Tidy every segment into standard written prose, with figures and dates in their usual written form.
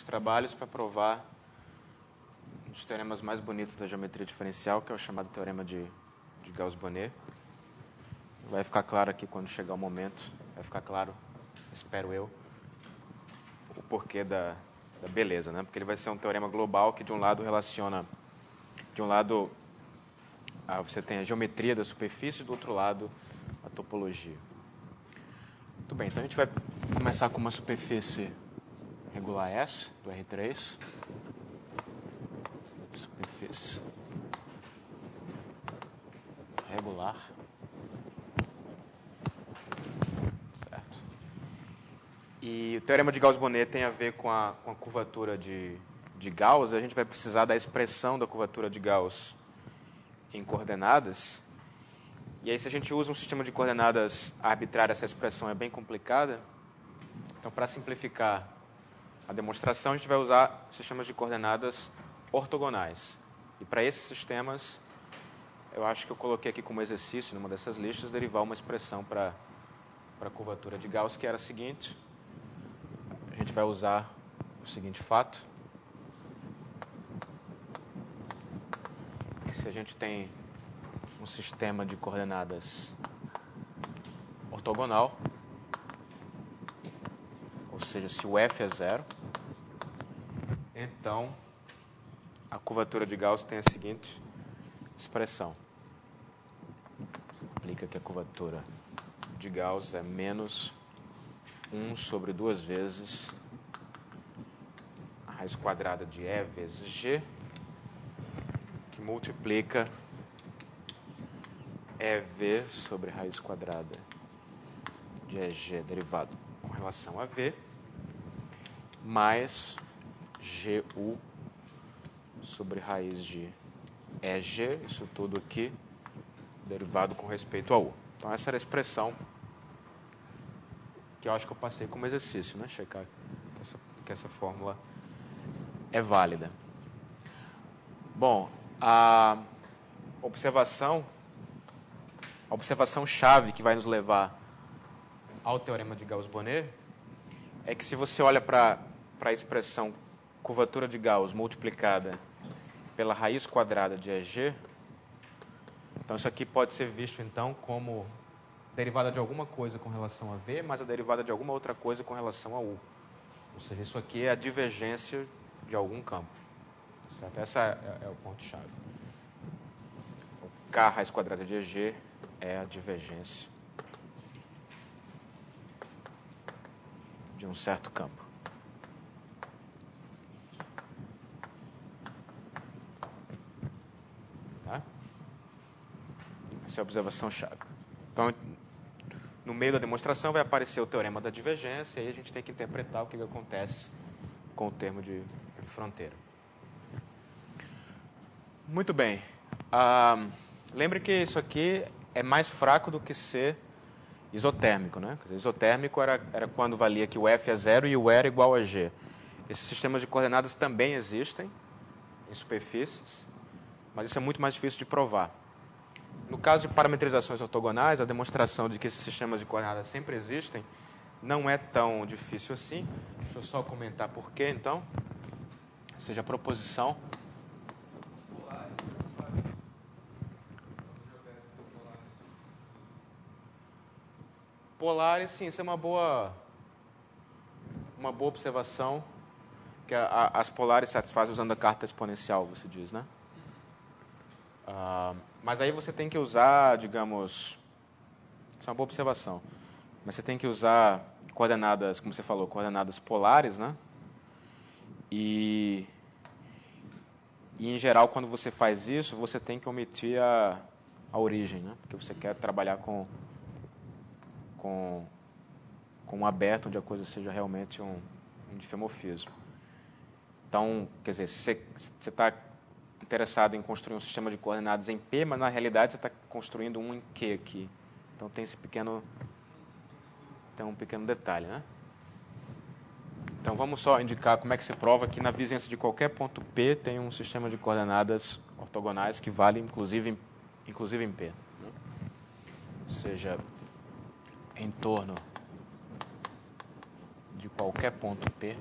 trabalhos para provar um dos teoremas mais bonitos da geometria diferencial, que é o chamado teorema de Gauss-Bonnet. Vai ficar claro aqui quando chegar o momento, vai ficar claro, espero eu, o porquê da beleza, né? Porque ele vai ser um teorema global que de um lado relaciona, de um lado você tem a geometria da superfície, do outro lado a topologia. Muito bem, então a gente vai começar com uma superfície regular S, do R3. Superfície regular. Certo. E o teorema de Gauss-Bonnet tem a ver com a curvatura de Gauss. A gente vai precisar da expressão da curvatura de Gauss em coordenadas. E aí, se a gente usa um sistema de coordenadas arbitrário, essa expressão é bem complicada. Então, para simplificar a demonstração, a gente vai usar sistemas de coordenadas ortogonais. E para esses sistemas, eu acho que eu coloquei aqui como exercício, numa dessas listas, derivar uma expressão para a curvatura de Gauss, que era a seguinte. A gente vai usar o seguinte fato. Se a gente tem um sistema de coordenadas ortogonal, ou seja, se o f é zero, então a curvatura de Gauss tem a seguinte expressão. Isso implica que a curvatura de Gauss é menos 1 sobre 2 vezes a raiz quadrada de E vezes G, que multiplica EV sobre raiz quadrada de EG derivado com relação a V, mais GU sobre raiz de EG, isso tudo aqui, derivado com respeito a U. Então, essa era a expressão que eu acho que eu passei como exercício, né? Checar que essa fórmula é válida. Bom, a observação-chave que vai nos levar ao teorema de Gauss-Bonnet é que se você olha para a expressão curvatura de Gauss multiplicada pela raiz quadrada de EG, então isso aqui pode ser visto então como derivada de alguma coisa com relação a V, mas a derivada de alguma outra coisa com relação a U. Ou seja, isso aqui é a divergência de algum campo. Certo? Esse é o ponto-chave. K raiz quadrada de EG é a divergência de um certo campo. Tá? Essa é a observação-chave. Então, no meio da demonstração vai aparecer o teorema da divergência e aí a gente tem que interpretar o que acontece com o termo de fronteira. Muito bem. Lembre que isso aqui é mais fraco do que ser isotérmico, né? Quer dizer, isotérmico era quando valia que o F é zero e o E era igual a G. Esses sistemas de coordenadas também existem em superfícies, mas isso é muito mais difícil de provar. No caso de parametrizações ortogonais, a demonstração de que esses sistemas de coordenadas sempre existem não é tão difícil assim. Deixa eu só comentar por quê, então. Ou seja, a proposição polares, sim, isso é uma boa observação, que as polares satisfazem usando a carta exponencial, você diz, né? Mas aí você tem que usar, digamos, isso é uma boa observação, mas você tem que usar coordenadas, como você falou, coordenadas polares, né? E em geral, quando você faz isso, você tem que omitir a origem, né? Porque você quer trabalhar com um aberto, onde a coisa seja realmente um difeomorfismo. Então, quer dizer, se você está interessado em construir um sistema de coordenadas em P, mas na realidade você está construindo um em Q aqui. Então tem um pequeno detalhe, né? Então vamos só indicar como é que se prova que na vizinhança de qualquer ponto P tem um sistema de coordenadas ortogonais que vale inclusive em P. Né? Ou seja, em torno de qualquer ponto P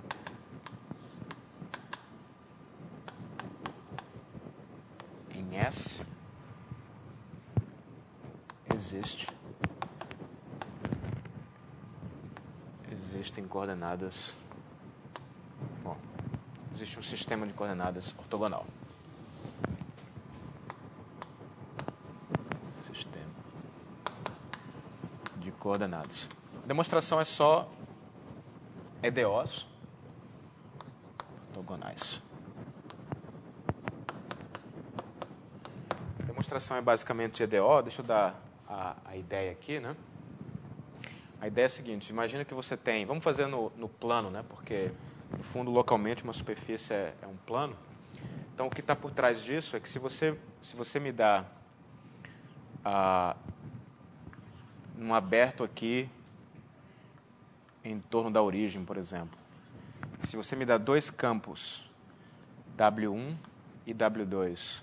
em S existem coordenadas. Bom, existe um sistema de coordenadas ortogonal. Sistema de coordenadas. A demonstração é só EDOs ortogonais. A demonstração é basicamente EDO. Deixa eu dar a ideia aqui, né? A ideia é a seguinte: imagina que você tem, vamos fazer no plano, né? Porque no fundo localmente uma superfície é um plano. Então o que está por trás disso é que se você me dá um aberto aqui em torno da origem, por exemplo, se você me dá dois campos W1 e W2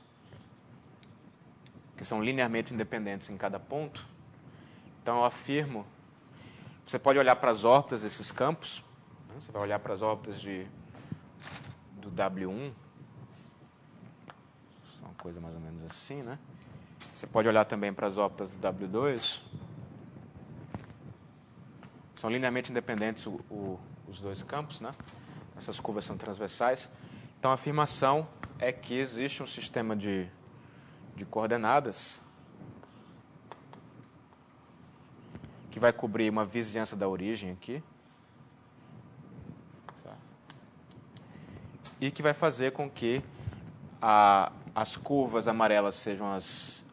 que são linearmente independentes em cada ponto, então eu afirmo. Você pode olhar para as órbitas desses campos, né? Você vai olhar para as órbitas do W1, uma coisa mais ou menos assim, né? Você pode olhar também para as órbitas do W2, são linearmente independentes os dois campos, né? Essas curvas são transversais. Então a afirmação é que existe um sistema de coordenadas que vai cobrir uma vizinhança da origem aqui, certo? E que vai fazer com que as curvas amarelas sejam as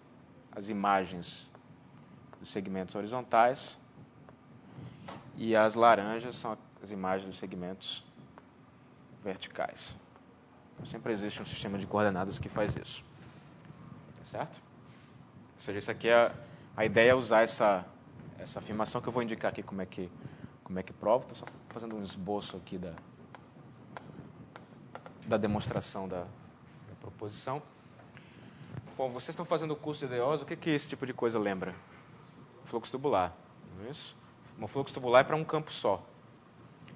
imagens dos segmentos horizontais e as laranjas são as imagens dos segmentos verticais. Então, sempre existe um sistema de coordenadas que faz isso. Certo? Ou seja, isso aqui a ideia é usar essa afirmação que eu vou indicar aqui como é que provo. Estou só fazendo um esboço aqui da demonstração da proposição. Bom, vocês estão fazendo o curso de EDOs, o que esse tipo de coisa lembra? Fluxo tubular, não é isso? Um fluxo tubular é para um campo só.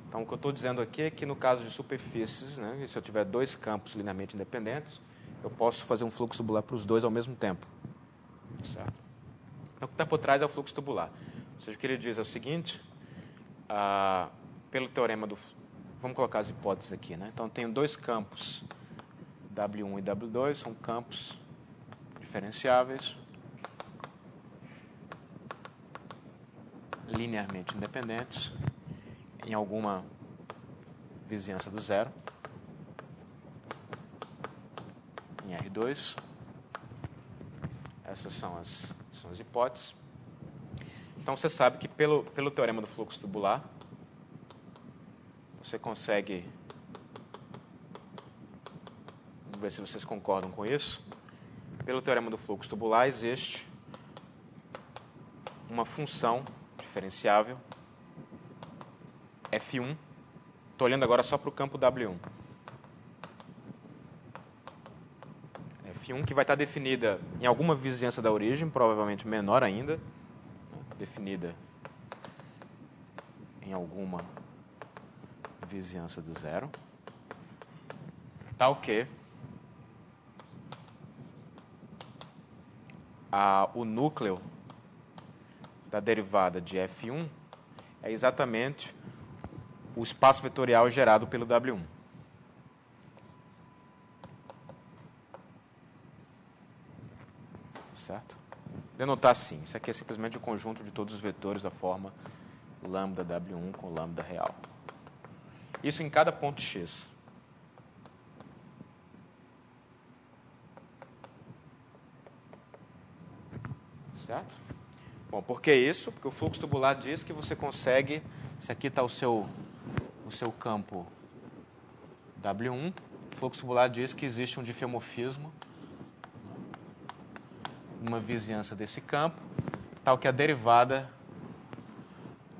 Então, o que eu estou dizendo aqui é que no caso de superfícies, né, se eu tiver dois campos linearmente independentes, eu posso fazer um fluxo tubular para os dois ao mesmo tempo. Certo? Então, o que está por trás é o fluxo tubular. Ou seja, o que ele diz é o seguinte, pelo teorema do... Vamos colocar as hipóteses aqui, né? Então, eu tenho dois campos, W1 e W2, são campos diferenciáveis, linearmente independentes, em alguma vizinhança do zero, em R2. Essas são as hipóteses. Então, você sabe que pelo teorema do fluxo tubular, você consegue... Vamos ver se vocês concordam com isso. Pelo teorema do fluxo tubular, existe uma função diferenciável, F1. Estou olhando agora só para o campo W1. F1 que vai estar definida em alguma vizinhança da origem, provavelmente menor ainda, definida em alguma vizinhança do zero, tal que o núcleo da derivada de F1 é exatamente o espaço vetorial gerado pelo W1. Certo? Denotar assim, isso aqui é simplesmente o conjunto de todos os vetores da forma lambda W1 com lambda real. Isso em cada ponto x. Certo? Bom, por que isso? Porque o fluxo tubular diz que você consegue... Se aqui está o seu campo W1, o fluxo tubular diz que existe um difeomorfismo, uma vizinhança desse campo, tal que a derivada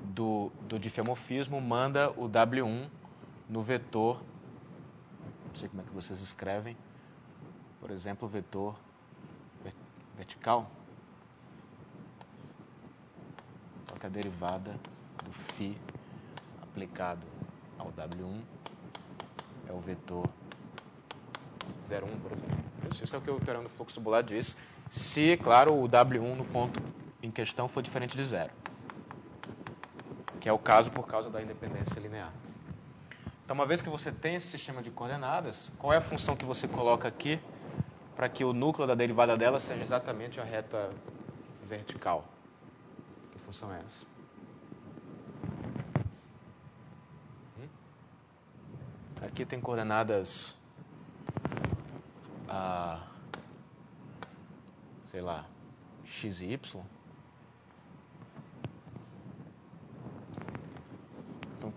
do difeomorfismo manda o W1 no vetor, não sei como é que vocês escrevem, por exemplo, o vetor vertical, tal que a derivada do φ aplicado ao W1 é o vetor 0,1, por exemplo. Isso é o que o teorema do fluxo tubular diz, se, claro, o W1 no ponto em questão for diferente de zero, que é o caso por causa da independência linear. Então, uma vez que você tem esse sistema de coordenadas, qual é a função que você coloca aqui para que o núcleo da derivada dela seja exatamente a reta vertical? Que função é essa? Aqui tem coordenadas, sei lá, x e y. Então,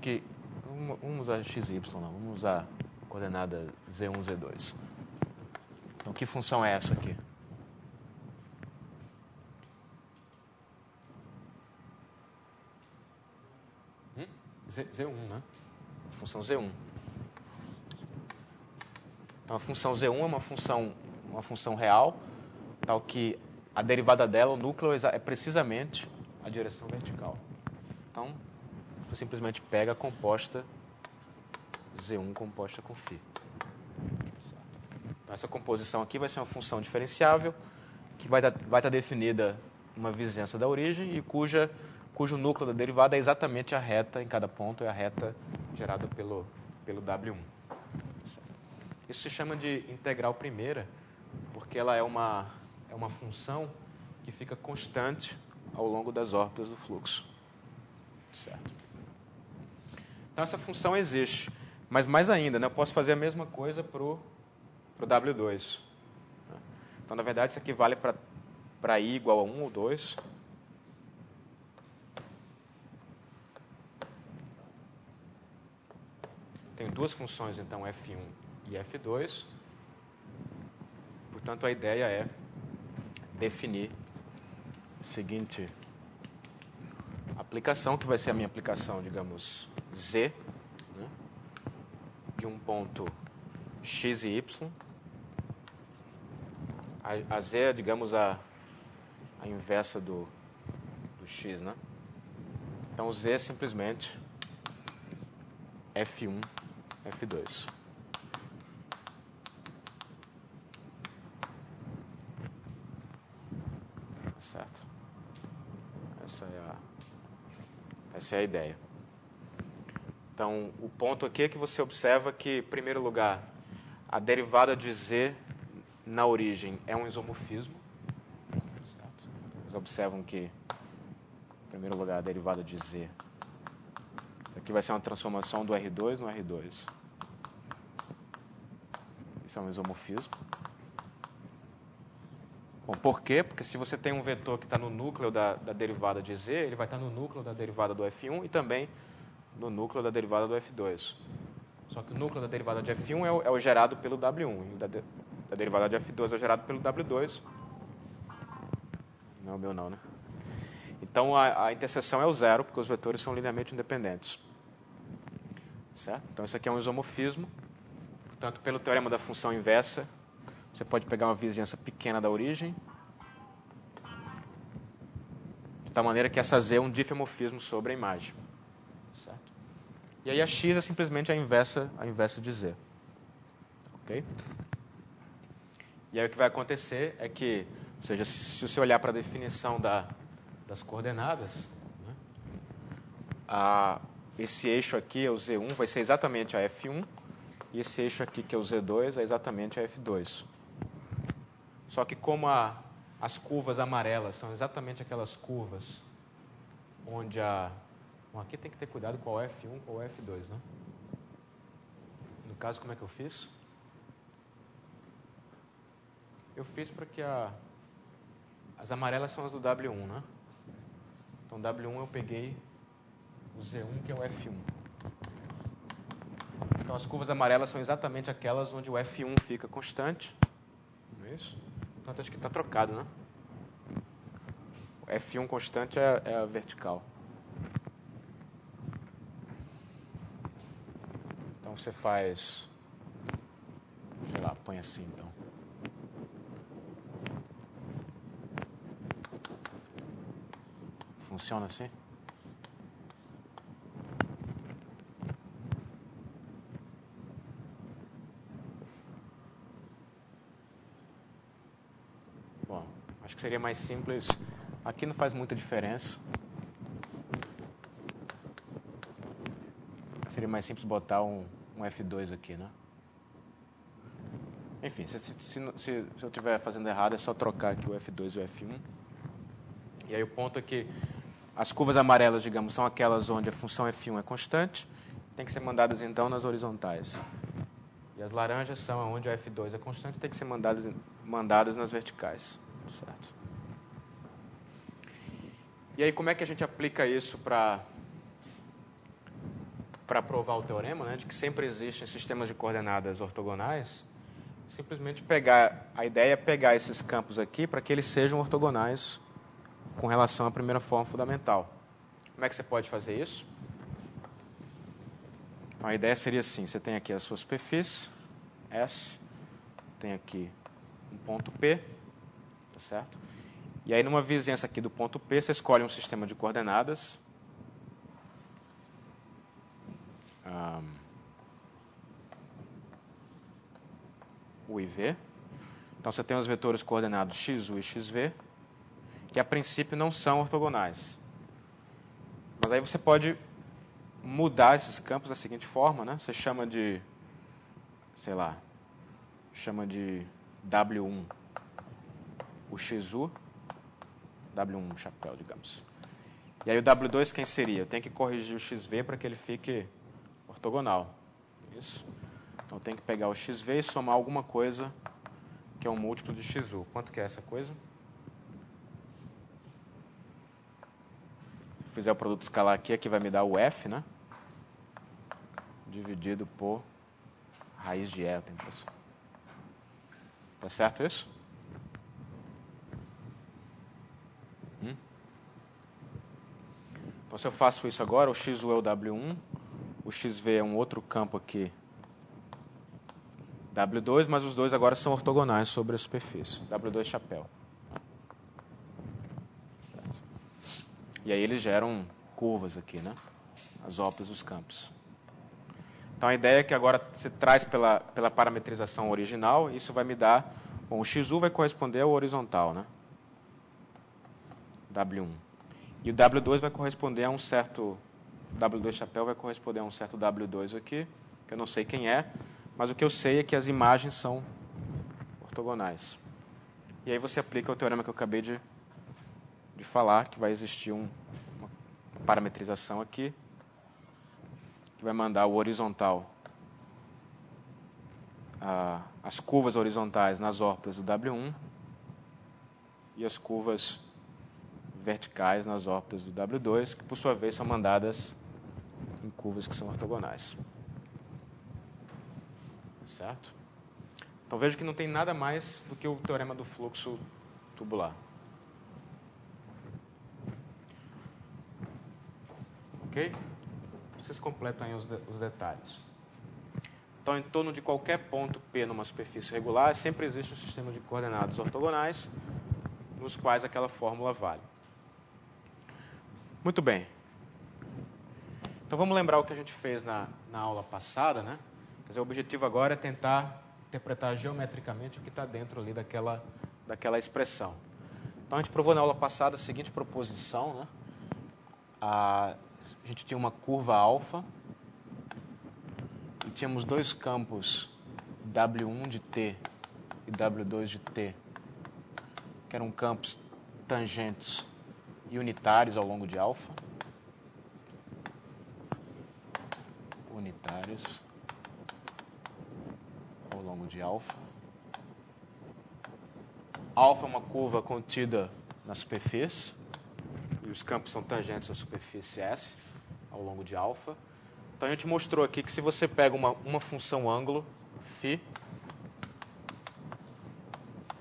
vamos usar x e y, não. Vamos usar a coordenada z1, z2. Então, que função é essa aqui? Z1, né? Função Z1. Então, a função Z1 é uma função real, tal que a derivada dela, o núcleo, é precisamente a direção vertical. Então, você simplesmente pega a composta Z1 composta com φ. Então, essa composição aqui vai ser uma função diferenciável, que vai estar definida uma vizinhança da origem e cujo núcleo da derivada é exatamente a reta, em cada ponto, é a reta gerada pelo W1. Isso se chama de integral primeira, porque ela é uma função que fica constante ao longo das órbitas do fluxo. Certo? Então, essa função existe. Mas, mais ainda, né, eu posso fazer a mesma coisa para o W2. Então, na verdade, isso aqui vale para I igual a 1 ou 2. Tenho duas funções, então, F1 e F2. Portanto, a ideia é definir a seguinte aplicação, que vai ser a minha aplicação, digamos, Z, né, de um ponto x e y. A Z é, digamos, a inversa do x, né? Então, o Z é simplesmente F1, F2. Certo? Essa é a ideia. Então, o ponto aqui é que você observa que, em primeiro lugar, a derivada de Z na origem é um isomorfismo. Certo? Vocês observam que, em primeiro lugar, a derivada de Z. Isso aqui vai ser uma transformação do R2 no R2. Isso é um isomorfismo. Bom, por quê? Porque se você tem um vetor que está no núcleo da derivada de Z, ele vai estar no núcleo da derivada do F1 e também no núcleo da derivada do F2. Só que o núcleo da derivada de F1 é o gerado pelo W1 e o da derivada de F2 é o gerado pelo W2. Não é o meu não, né? Então, a interseção é o zero, porque os vetores são linearmente independentes. Certo? Então, isso aqui é um isomorfismo. Portanto, pelo teorema da função inversa, você pode pegar uma vizinhança pequena da origem, de tal maneira que essa Z é um difeomorfismo sobre a imagem. Certo? E aí a X é simplesmente a inversa de Z. Ok? E aí o que vai acontecer é que, ou seja, se você olhar para a definição das coordenadas, né, esse eixo aqui, o Z1, vai ser exatamente a F1, e esse eixo aqui, que é o Z2, é exatamente a F2. Só que como as curvas amarelas são exatamente aquelas curvas onde Bom, aqui tem que ter cuidado com o F1 ou o F2, né? No caso, como é que eu fiz? Eu fiz para que as amarelas são as do W1, né? Então, W1 eu peguei o Z1, que é o F1. Então, as curvas amarelas são exatamente aquelas onde o F1 fica constante. Não é isso? Portanto, acho que está trocado, né? O F1 constante é a vertical. Então, você faz... Sei lá, põe assim, então. Funciona assim? Acho que seria mais simples. Aqui não faz muita diferença. Seria mais simples botar um F2 aqui, né? Enfim, se eu estiver fazendo errado, é só trocar aqui o F2 e o F1. E aí o ponto é que as curvas amarelas, digamos, são aquelas onde a função F1 é constante, tem que ser mandadas, então, nas horizontais. E as laranjas são onde a F2 é constante, tem que ser mandadas nas verticais. Certo? E aí, como é que a gente aplica isso para provar o teorema, né, de que sempre existem sistemas de coordenadas ortogonais? Simplesmente a ideia é pegar esses campos aqui para que eles sejam ortogonais com relação à primeira forma fundamental. Como é que você pode fazer isso? Então, a ideia seria assim, você tem aqui a sua superfície, S, tem aqui um ponto P, tá certo? E aí, numa vizinhança aqui do ponto P, você escolhe um sistema de coordenadas. U e V. Então, você tem os vetores coordenados XU e XV, que a princípio não são ortogonais. Mas aí você pode mudar esses campos da seguinte forma, né? Você chama de, sei lá, chama de W1 o XU, W1 chapéu, digamos. E aí o W2 quem seria? Eu tenho que corrigir o XV para que ele fique ortogonal. Isso. Então eu tenho que pegar o XV e somar alguma coisa que é um múltiplo de XU. Quanto que é essa coisa? Se eu fizer o produto escalar aqui vai me dar o F, né? Dividido por raiz de E, eu tenho que pensar. Tá certo isso? Então, se eu faço isso agora, o XU é o W1, o XV é um outro campo aqui, W2, mas os dois agora são ortogonais sobre a superfície. W2 chapéu. Certo. E aí eles geram curvas aqui, né? As ópticas dos campos. Então, a ideia é que agora você traz pela parametrização original, isso vai me dar... Bom, o XU vai corresponder ao horizontal, né? W1. E o W2 vai corresponder a um certo... W2 chapéu vai corresponder a um certo W2 aqui, que eu não sei quem é, mas o que eu sei é que as imagens são ortogonais. E aí você aplica o teorema que eu acabei de falar, que vai existir uma parametrização aqui, que vai mandar o horizontal, as curvas horizontais nas órbitas do W1 e as curvas verticais nas órbitas do W2, que por sua vez são mandadas em curvas que são ortogonais. Certo? Então veja que não tem nada mais do que o teorema do fluxo tubular. Ok? Vocês completam aí os detalhes. Então, em torno de qualquer ponto P numa superfície regular, sempre existe um sistema de coordenadas ortogonais nos quais aquela fórmula vale. Muito bem. Então, vamos lembrar o que a gente fez na aula passada, né? Quer dizer, o objetivo agora é tentar interpretar geometricamente o que está dentro ali daquela expressão. Então, a gente provou na aula passada a seguinte proposição, né? A gente tinha uma curva alfa e tínhamos dois campos W1 de T e W2 de T, que eram campos tangentes e unitários ao longo de alfa. Unitários ao longo de alfa. Alfa é uma curva contida na superfície, e os campos são tangentes à superfície S, ao longo de alfa. Então, a gente mostrou aqui que se você pega uma função ângulo, φ,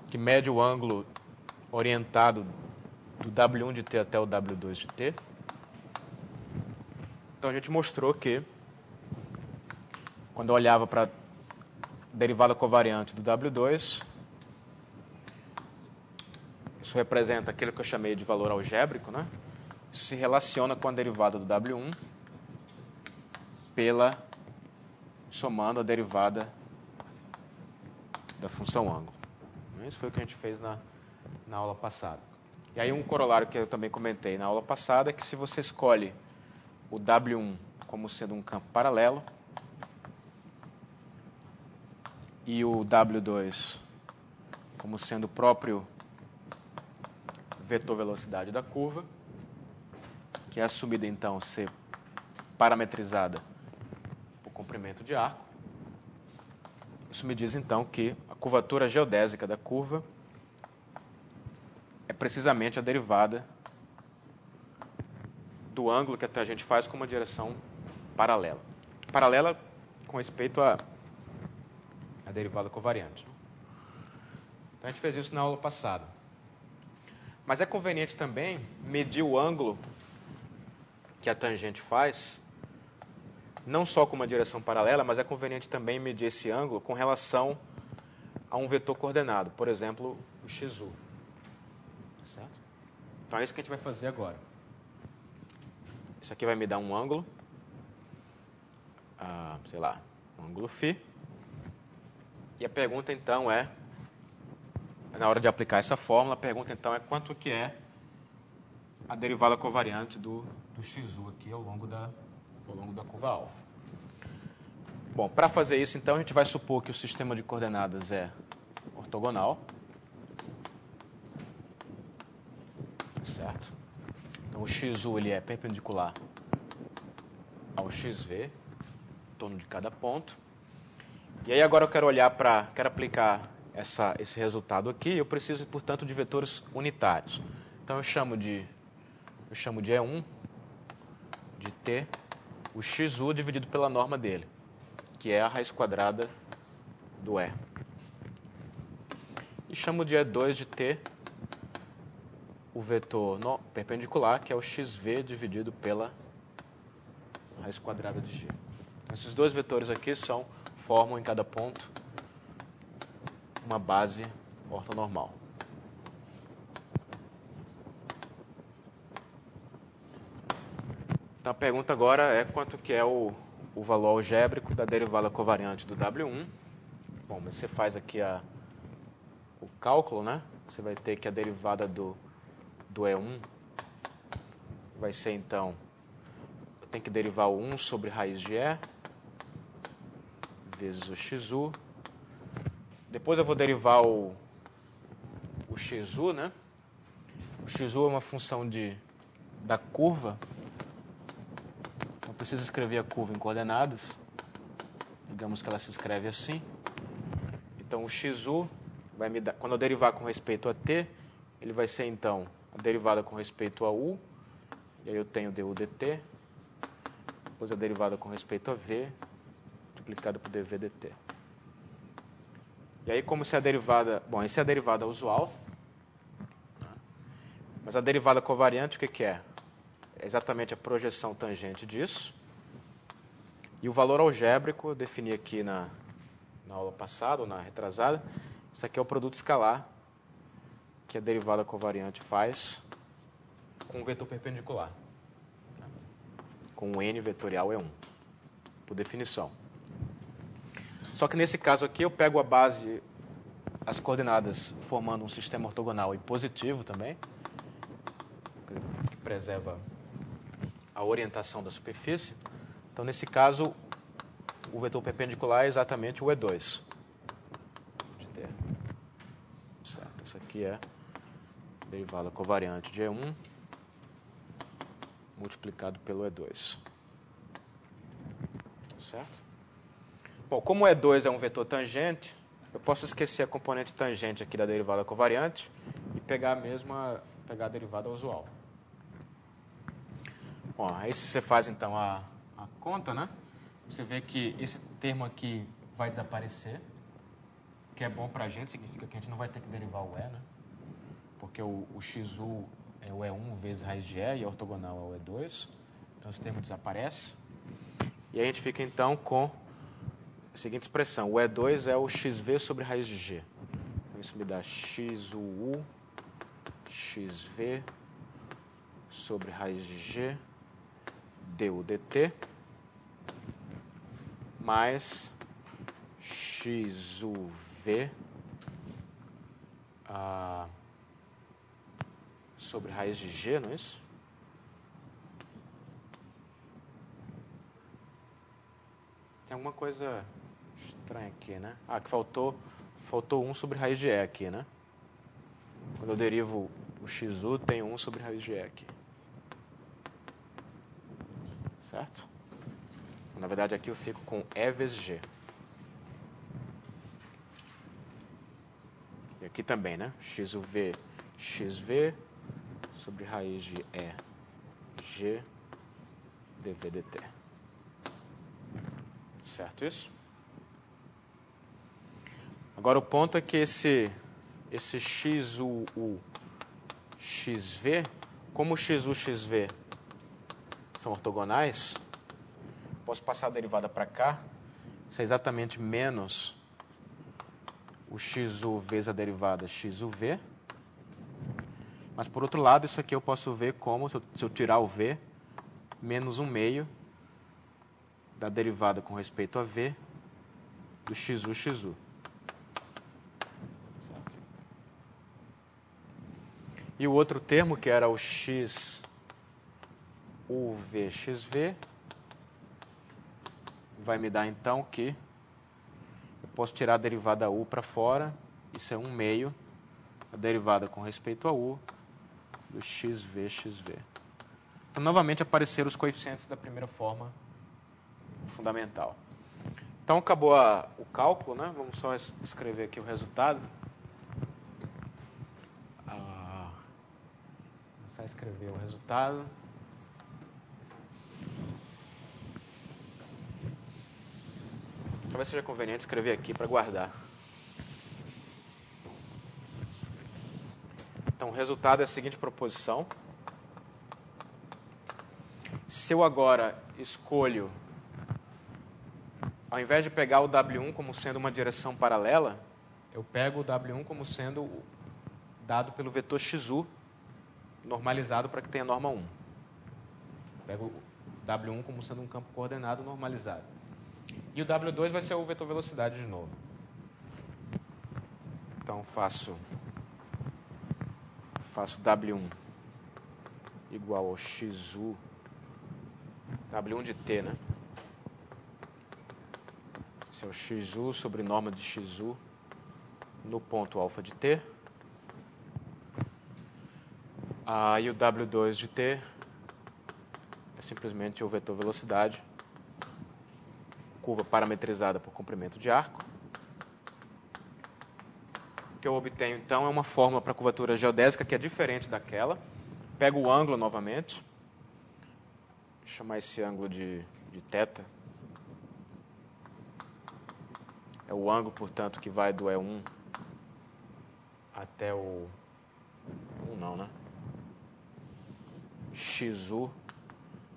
que mede o ângulo orientado do W1 de T até o W2 de T, então a gente mostrou que, quando eu olhava para a derivada covariante do W2, isso representa aquilo que eu chamei de valor algébrico, né? Isso se relaciona com a derivada do W1 somando a derivada da função ângulo. Isso foi o que a gente fez na aula passada. E aí um corolário que eu também comentei na aula passada é que se você escolhe o W1 como sendo um campo paralelo e o W2 como sendo o próprio vetor velocidade da curva, que é assumida então ser parametrizada por comprimento de arco, isso me diz então que a curvatura geodésica da curva é precisamente a derivada do ângulo que a tangente faz com uma direção paralela. Paralela com respeito à derivada covariante. Então, a gente fez isso na aula passada. Mas é conveniente também medir o ângulo que a tangente faz, não só com uma direção paralela, mas é conveniente também medir esse ângulo com relação a um vetor coordenado, por exemplo, o XU. Certo? Então, é isso que a gente vai fazer agora. Isso aqui vai me dar um ângulo, sei lá, um ângulo φ. E a pergunta, então, na hora de aplicar essa fórmula, a pergunta, então, é quanto que é a derivada covariante do XU aqui ao longo da curva alfa. Bom, para fazer isso, então, a gente vai supor que o sistema de coordenadas é ortogonal. Certo? Então, o XU ele é perpendicular ao XV, em torno de cada ponto. E aí agora eu quero quero aplicar esse resultado aqui, eu preciso, portanto, de vetores unitários. Então, eu chamo de E1 de T, o XU dividido pela norma dele, que é a raiz quadrada do E. E chamo de E2 de T, o vetor perpendicular, que é o XV dividido pela raiz quadrada de G. Esses dois vetores aqui formam em cada ponto uma base ortonormal. Então a pergunta agora é quanto que é o valor algébrico da derivada covariante do W1. Bom, mas você faz aqui o cálculo, né? Você vai ter que a derivada do E1 vai ser, então, eu tenho que derivar o 1 sobre raiz de E vezes o XU. Depois eu vou derivar o XU, né? O XU é uma função da curva. Então, eu preciso escrever a curva em coordenadas. Digamos que ela se escreve assim. Então, o XU vai me dar, quando eu derivar com respeito a T, ele vai ser, então, a derivada com respeito a U, e aí eu tenho du dt, depois a derivada com respeito a V, multiplicada por dv dt. E aí, como se a derivada... Bom, essa é a derivada usual, mas a derivada covariante, o que é? É exatamente a projeção tangente disso, e o valor algébrico, eu defini aqui na aula passada, ou na retrasada, isso aqui é o produto escalar que a derivada covariante faz com o vetor perpendicular, com o n vetorial E1, por definição. Só que nesse caso aqui eu pego a base, as coordenadas formando um sistema ortogonal e positivo também, que preserva a orientação da superfície. Então, nesse caso, o vetor perpendicular é exatamente o E2. Certo. Isso aqui é derivada covariante de E1 multiplicado pelo E2. Certo? Bom, como o E2 é um vetor tangente, eu posso esquecer a componente tangente aqui da derivada covariante e pegar a derivada usual. Bom, aí se você faz então a conta, né? Você vê que esse termo aqui vai desaparecer, que é bom para a gente, significa que a gente não vai ter que derivar o E, né? Porque o XU é o E1 vezes raiz de E e a ortogonal é o E2. Então, esse termo desaparece. E aí a gente fica, então, com a seguinte expressão. O E2 é o XV sobre raiz de G. Então, isso me dá XUU, XV sobre raiz de G, du dt, mais XUV sobre raiz de g, não é isso? Tem alguma coisa estranha aqui, né? Ah, que faltou 1 sobre raiz de e aqui, né? Quando eu derivo o xu, tem 1 sobre raiz de e aqui. Certo? Na verdade, aqui eu fico com e vezes g. E aqui também, né? xuv xv sobre raiz de e g dv dt. Certo isso? Agora o ponto é que esse xu xv, como o xu xv são ortogonais, posso passar a derivada para cá, isso é exatamente menos o xu vezes a derivada xuv. Mas, por outro lado, isso aqui eu posso ver como, se eu tirar o v, menos 1/2 da derivada com respeito a v do xu. Certo? E o outro termo, que era o x uv xv, vai me dar, então, que eu posso tirar a derivada u para fora, isso é 1/2 a derivada com respeito a u do xv xv. Então, novamente, apareceram os coeficientes da primeira forma fundamental. Então, acabou o cálculo, né? Vamos só escrever aqui o resultado. Começar a escrever o resultado. Talvez seja conveniente escrever aqui para guardar. Então, o resultado é a seguinte proposição. Se eu agora escolho, ao invés de pegar o W1 como sendo uma direção paralela, eu pego o W1 como sendo dado pelo vetor XU, normalizado para que tenha norma 1. Pego o W1 como sendo um campo coordenado normalizado. E o W2 vai ser o vetor velocidade de novo. Então, faço W1 igual ao XU, W1 de t, né? Esse é o XU sobre norma de XU no ponto alfa de t. E o W2 de t é simplesmente o vetor velocidade, curva parametrizada por comprimento de arco. O que eu obtenho, então, é uma fórmula para a curvatura geodésica que é diferente daquela. Pego o ângulo novamente. Vou chamar esse ângulo de θ. É o ângulo, portanto, que vai do E1 até o... 1 não, né? XU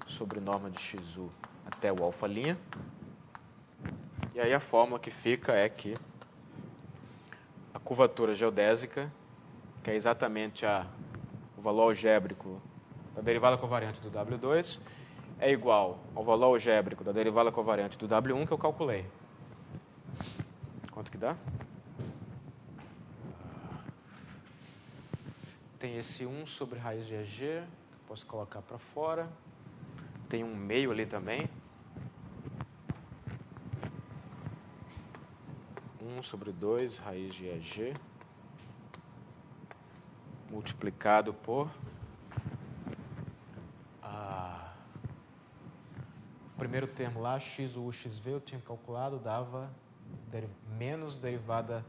sobre norma de XU até o alfa'. E aí a fórmula que fica é que a curvatura geodésica, que é exatamente o valor algébrico da derivada covariante do W2, é igual ao valor algébrico da derivada covariante do W1 que eu calculei. Quanto que dá? Tem esse 1 sobre raiz de EG, que eu posso colocar para fora. Tem 1/2 ali também. 1 sobre 2 raiz de EG multiplicado por o primeiro termo lá, XU, XV, eu tinha calculado, dava menos derivada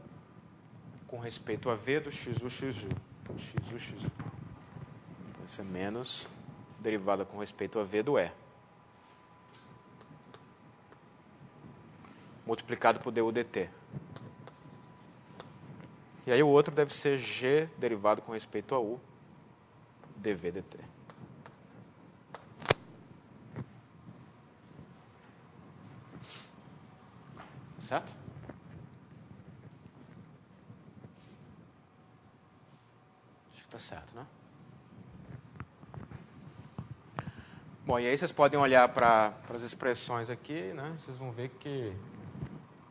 com respeito a V do XU, XU. XU, XU. Então, isso é menos derivada com respeito a V do E. Multiplicado por du dt. E aí o outro deve ser G derivado com respeito a U, dv dt. Certo? Acho que está certo, né? Bom, e aí vocês podem olhar para as expressões aqui, né? Vocês vão ver que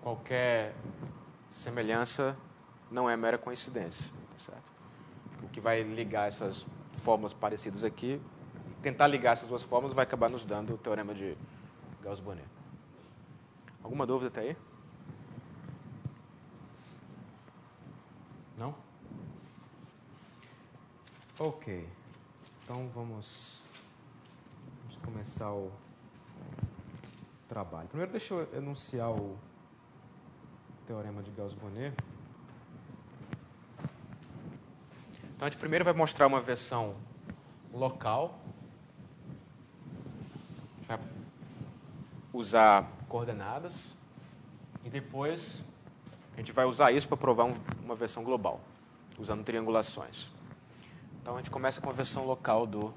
qualquer semelhança não é mera coincidência, certo? O que vai ligar essas fórmulas parecidas aqui. Tentar ligar essas duas fórmulas vai acabar nos dando o teorema de Gauss-Bonnet. Alguma dúvida até aí? Não? Ok. Então vamos começar o trabalho. Primeiro deixa eu enunciar o teorema de Gauss-Bonnet. Então a gente primeiro vai mostrar uma versão local. Vai usar coordenadas. E depois a gente vai usar isso para provar uma versão global, usando triangulações. Então a gente começa com a versão local do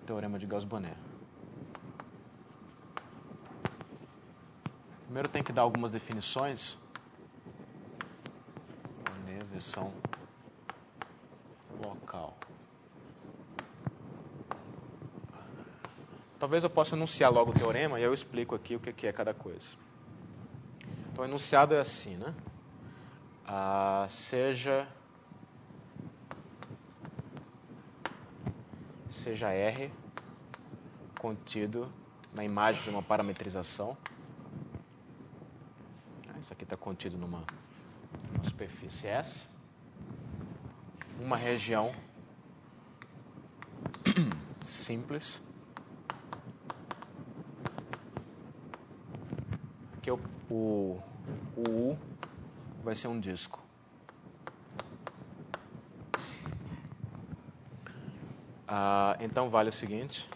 teorema de Gauss-Bonnet. Primeiro tem que dar algumas definições. Bonnet, versão local. Talvez eu possa enunciar logo o teorema e eu explico aqui o que é cada coisa. Então, o enunciado é assim, né? Seja R contido na imagem de uma parametrização. Isso aqui está contido numa superfície S. Uma região simples. Que o U vai ser um disco. Então vale o seguinte.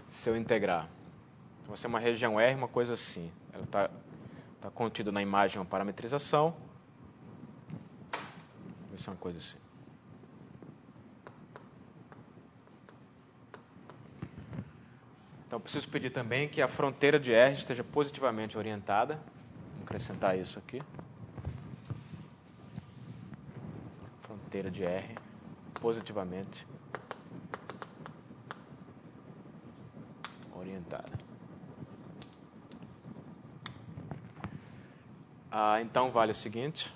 Se eu integrar, vai ser uma região R, uma coisa assim. Ela está contida na imagem uma parametrização. Vai ser uma coisa assim. Então, preciso pedir também que a fronteira de R esteja positivamente orientada. Vou acrescentar isso aqui. Fronteira de R positivamente orientada. Então, vale o seguinte.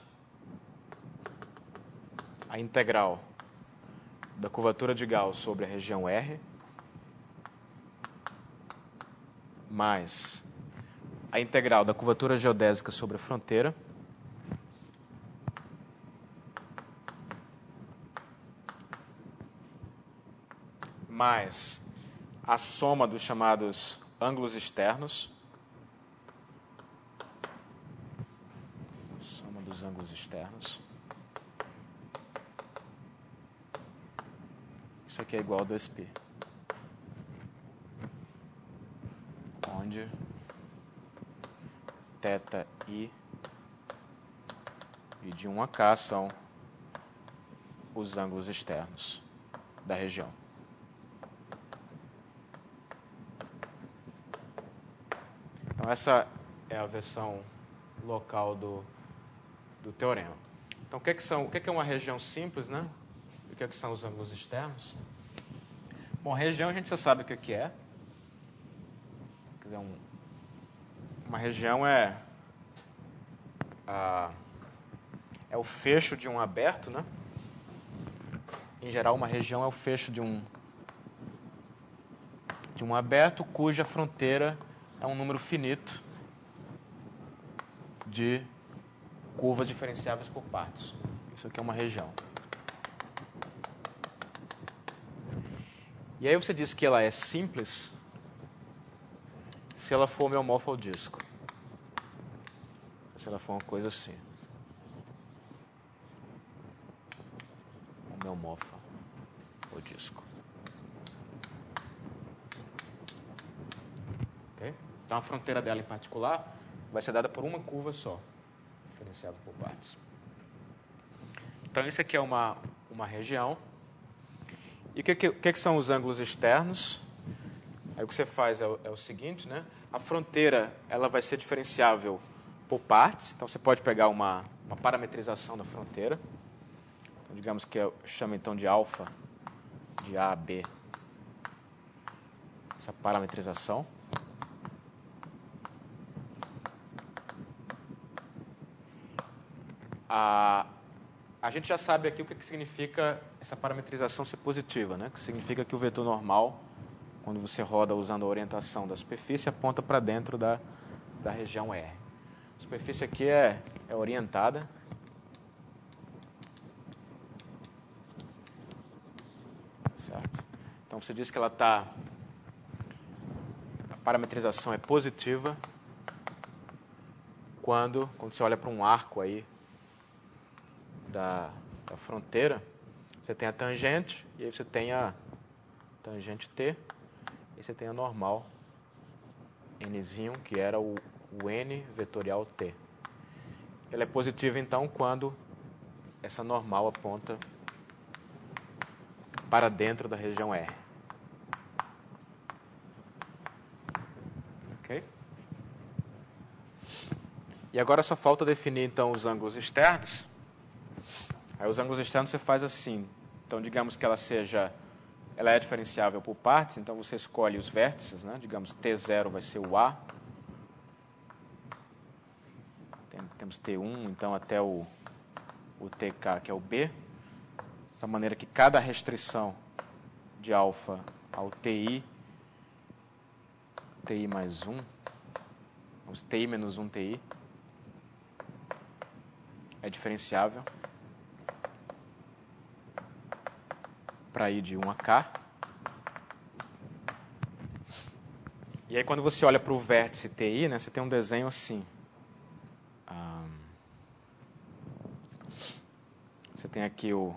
A integral da curvatura de Gauss sobre a região R mais a integral da curvatura geodésica sobre a fronteira mais a soma dos chamados ângulos externos. Soma dos ângulos externos. Isso aqui é igual a 2π. Onde θ e de 1 a k são os ângulos externos da região. Então, essa é a versão local do teorema. Então, o que é uma região simples, né? O que são os ângulos externos? Bom, região a gente já sabe o que é. Quer dizer, uma região é o fecho de um aberto, né? Em geral, uma região é o fecho de um aberto cuja fronteira é um número finito de curvas diferenciáveis por partes. Isso aqui é uma região. E aí você diz que ela é simples se ela for homeomorfa ao disco. Se ela for uma coisa assim. Homeomorfa ao disco. Ok? Então a fronteira dela em particular vai ser dada por uma curva só, diferenciável por partes. Então isso aqui é uma região. E o que são os ângulos externos? Aí o que você faz é o seguinte, né? A fronteira ela vai ser diferenciável por partes. Então você pode pegar uma parametrização da fronteira. Então, digamos que eu chamo então de alfa de A a B. Essa parametrização. A gente já sabe aqui o que significa essa parametrização ser positiva, né? Que significa que o vetor normal, quando você roda usando a orientação da superfície, aponta para dentro da região R. A superfície aqui é orientada. Certo? Então você diz que ela está... A parametrização é positiva quando você olha para um arco aí da fronteira, você tem a tangente, e aí você tem a tangente T, e você tem a normal Nzinho, que era o N vetorial T. Ela é positiva, então, quando essa normal aponta para dentro da região R. Ok? E agora só falta definir, então, os ângulos externos. Aí os ângulos externos você faz assim. Então, digamos que ela é diferenciável por partes, então você escolhe os vértices, né? Digamos, T0 vai ser o A. Temos T1, então até o TK, que é o B. De maneira que cada restrição de alfa ao TI mais 1, os TI menos 1 TI, é diferenciável para ir de 1 a K. E aí, quando você olha para o vértice TI, né, você tem um desenho assim. Você tem aqui o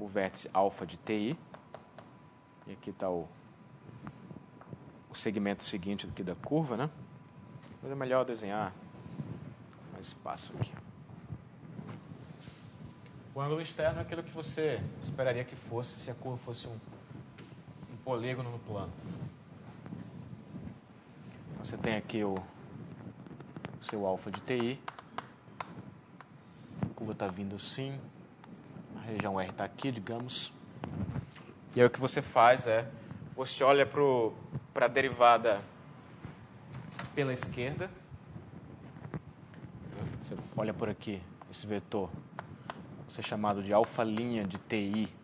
vértice alfa de TI. E aqui está o segmento seguinte aqui da curva, né? Mas é melhor desenhar mais espaço aqui. O ângulo externo é aquilo que você esperaria que fosse se a curva fosse um polígono no plano. Você tem aqui o seu alfa de TI. A curva está vindo assim. A região R está aqui, digamos. E aí o que você faz é, você olha para a derivada pela esquerda. Você olha por aqui, esse vetor, vai ser chamado de alfa' de TI,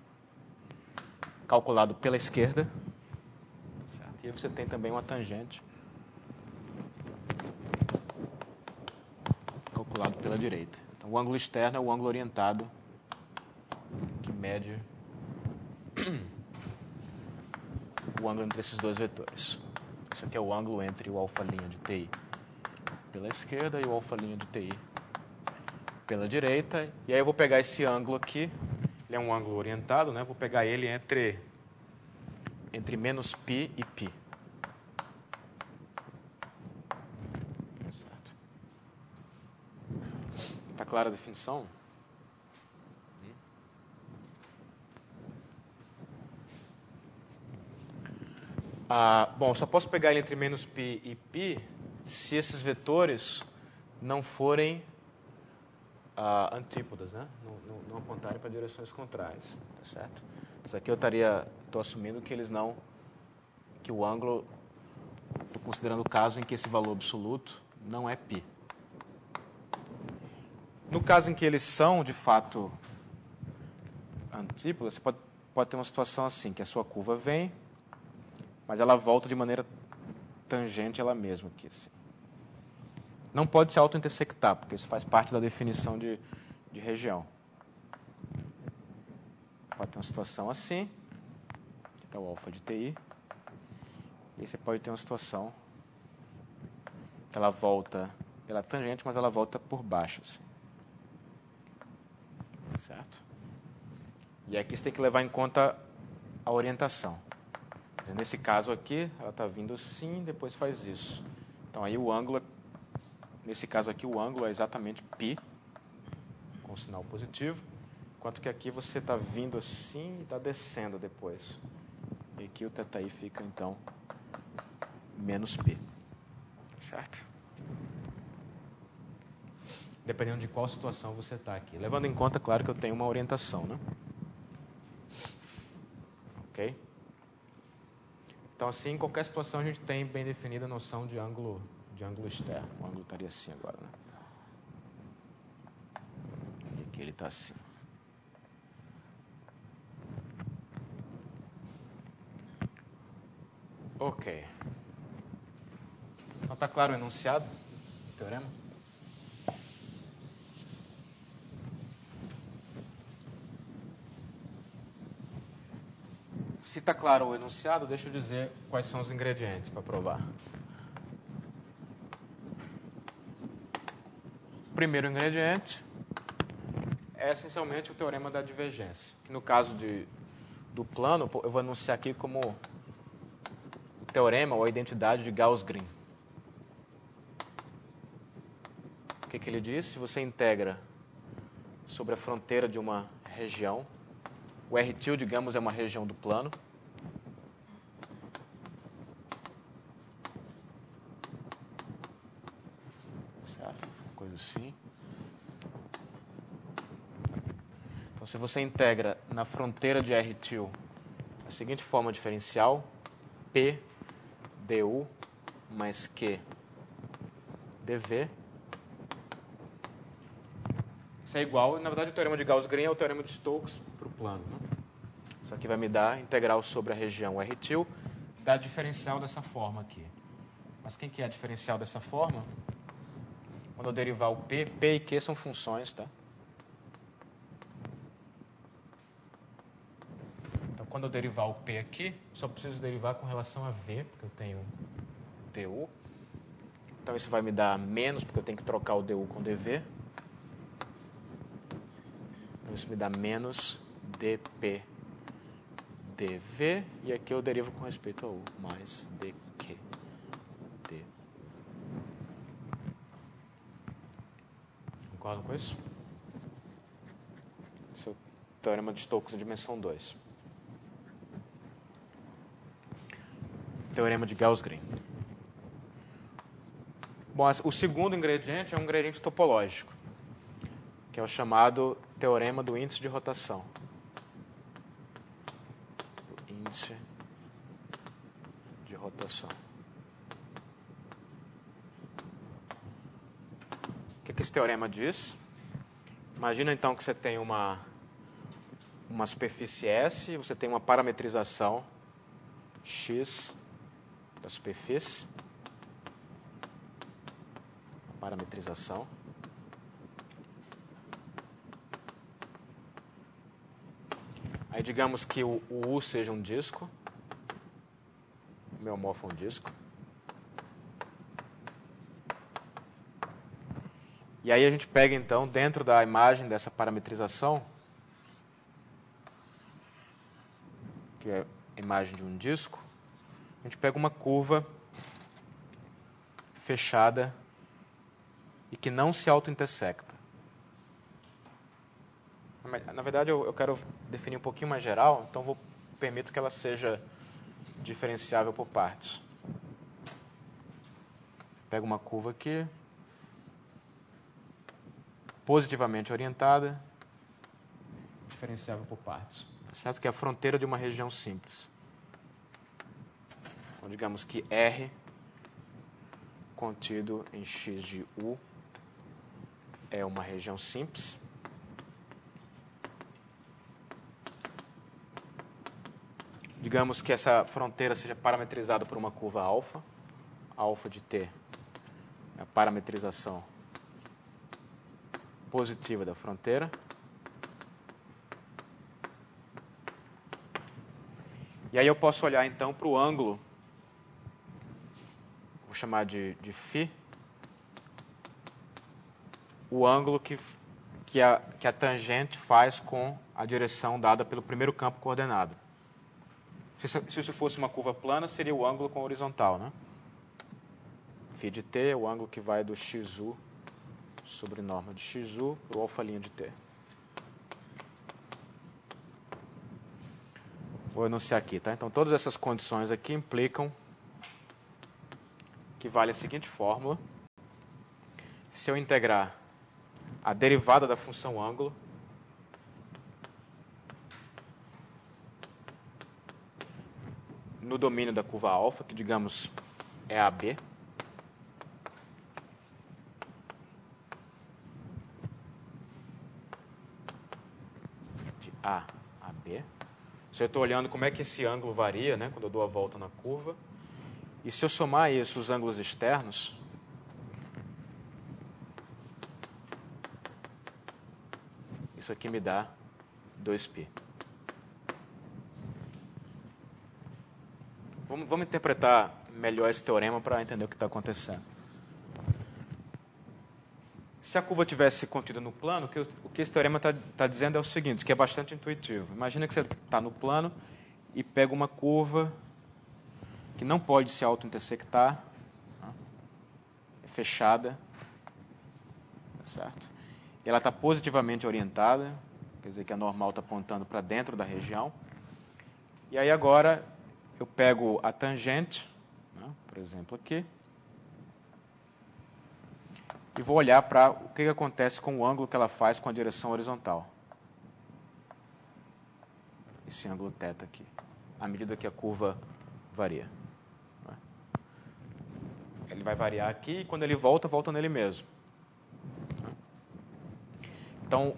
calculado pela esquerda. Certo? E aí você tem também uma tangente, calculado pela direita. Então, o ângulo externo é o ângulo orientado, que mede o ângulo entre esses dois vetores. Isso aqui é o ângulo entre o alfa' de TI pela esquerda e o alfa' de TI pela direita. E aí eu vou pegar esse ângulo aqui, ele é um ângulo orientado, né? Vou pegar ele entre menos π e π. Certo. Está clara a definição? Bom, só posso pegar ele entre menos π e π se esses vetores não forem antípodas, né? Não apontarem para direções contrárias, tá certo? Isso aqui estou assumindo que que o ângulo, estou considerando o caso em que esse valor absoluto não é π. No caso em que eles são, de fato, antípodas, você pode ter uma situação assim, que a sua curva vem, mas ela volta de maneira tangente ela mesma aqui, assim. Não pode se auto-intersectar, porque isso faz parte da definição de região. Pode ter uma situação assim, aqui está o alfa de TI, e aí você pode ter uma situação que ela volta pela tangente, mas ela volta por baixo, assim. Certo? E aqui você tem que levar em conta a orientação. Nesse caso aqui, ela está vindo assim, depois faz isso. Então, aí o ângulo, nesse caso aqui, o ângulo é exatamente π, com sinal positivo, enquanto que aqui você está vindo assim e está descendo depois. E aqui o θi fica, então, menos π. Certo? Dependendo de qual situação você está aqui. Levando em conta, claro, que eu tenho uma orientação, né? Ok? Então, assim, em qualquer situação, a gente tem bem definida a noção de ângulo externo. O ângulo estaria assim agora, né? E aqui ele está assim. Ok. Então está claro o enunciado do teorema? Se está claro o enunciado, deixa eu dizer quais são os ingredientes para provar. O primeiro ingrediente é essencialmente o teorema da divergência. Que no caso do plano, eu vou anunciar aqui como o teorema ou a identidade de Gauss-Green. O que ele diz? Se você integra sobre a fronteira de uma região, o R-til, digamos, é uma região do plano. Certo? Uma coisa assim. Então, se você integra na fronteira de R-til a seguinte forma diferencial, P du mais Q dv, isso é igual, na verdade o teorema de Gauss-Green é o teorema de Stokes para o plano. Né? Isso aqui vai me dar integral sobre a região R-til da diferencial dessa forma aqui. Mas quem que é a diferencial dessa forma? Quando eu derivar o P e Q são funções, tá? Então, quando eu derivar o P aqui, só preciso derivar com relação a V, porque eu tenho du. Então, isso vai me dar menos, porque eu tenho que trocar o du com dv. Então, isso me dá menos dp dv, e aqui eu derivo com respeito a u, mais dq d. Concordam com isso? Esse é o teorema de Stokes em dimensão 2. Teorema de Gauss-Green. Bom, o segundo ingrediente é um ingrediente topológico, que é o chamado teorema do índice de rotação. O índice de rotação. O que esse teorema diz? Imagina então que você tem uma superfície S, você tem uma parametrização x da superfície. Parametrização. Aí digamos que o U seja um disco, homeomorfo é um disco. E aí a gente pega então, dentro da imagem dessa parametrização, que é a imagem de um disco, a gente pega uma curva fechada e que não se auto-intersecta. Na verdade, eu quero definir um pouquinho mais geral, então permito que ela seja diferenciável por partes. Você pega uma curva aqui, positivamente orientada, diferenciável por partes. Certo? Que é a fronteira de uma região simples. Então, digamos que R contido em x de U é uma região simples. Digamos que essa fronteira seja parametrizada por uma curva alfa. Alfa de t é a parametrização positiva da fronteira. E aí eu posso olhar então para o ângulo, vou chamar de φ, o ângulo que a tangente faz com a direção dada pelo primeiro campo coordenado. Se isso fosse uma curva plana, seria o ângulo com a horizontal, né? Φ de t é o ângulo que vai do XU sobre norma de XU para o alfa' de t. Vou enunciar aqui, tá? Então, todas essas condições aqui implicam que vale a seguinte fórmula. Se eu integrar a derivada da função ângulo no domínio da curva alfa, que digamos é AB, de A a B. Se eu estou olhando como é que esse ângulo varia, né, quando eu dou a volta na curva, E se eu somar isso, os ângulos externos, isso aqui me dá 2π. Vamos interpretar melhor esse teorema para entender o que está acontecendo. Se a curva tivesse contida no plano, o que esse teorema está dizendo é o seguinte, que é bastante intuitivo. Imagina que você está no plano e pega uma curva que não pode se auto-intersectar, é fechada, tá certo? E ela está positivamente orientada, quer dizer que a normal está apontando para dentro da região. E aí agora eu pego a tangente, né, por exemplo aqui, e vou olhar para o que acontece com o ângulo que ela faz com a direção horizontal. Esse ângulo θ aqui, à medida que a curva varia. Ele vai variar aqui e quando ele volta, volta nele mesmo. Então,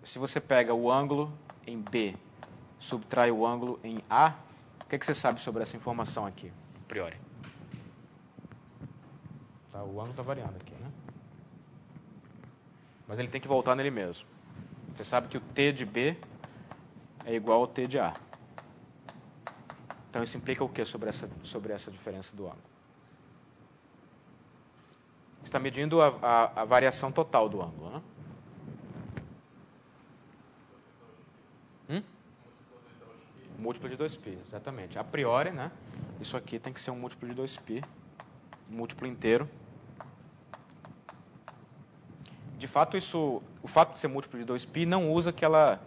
se você pega o ângulo em B, subtrai o ângulo em A, o que você sabe sobre essa informação aqui, a priori? Tá, o ângulo está variando aqui, né? Mas ele tem que voltar nele mesmo. Você sabe que o T de B é igual ao T de A. Então, isso implica o que sobre essa diferença do ângulo? Você está medindo a variação total do ângulo, né? Múltiplo de 2π, exatamente. A priori, né, isso aqui tem que ser um múltiplo de 2π, um múltiplo inteiro. De fato, o fato de ser múltiplo de 2π não usa que ela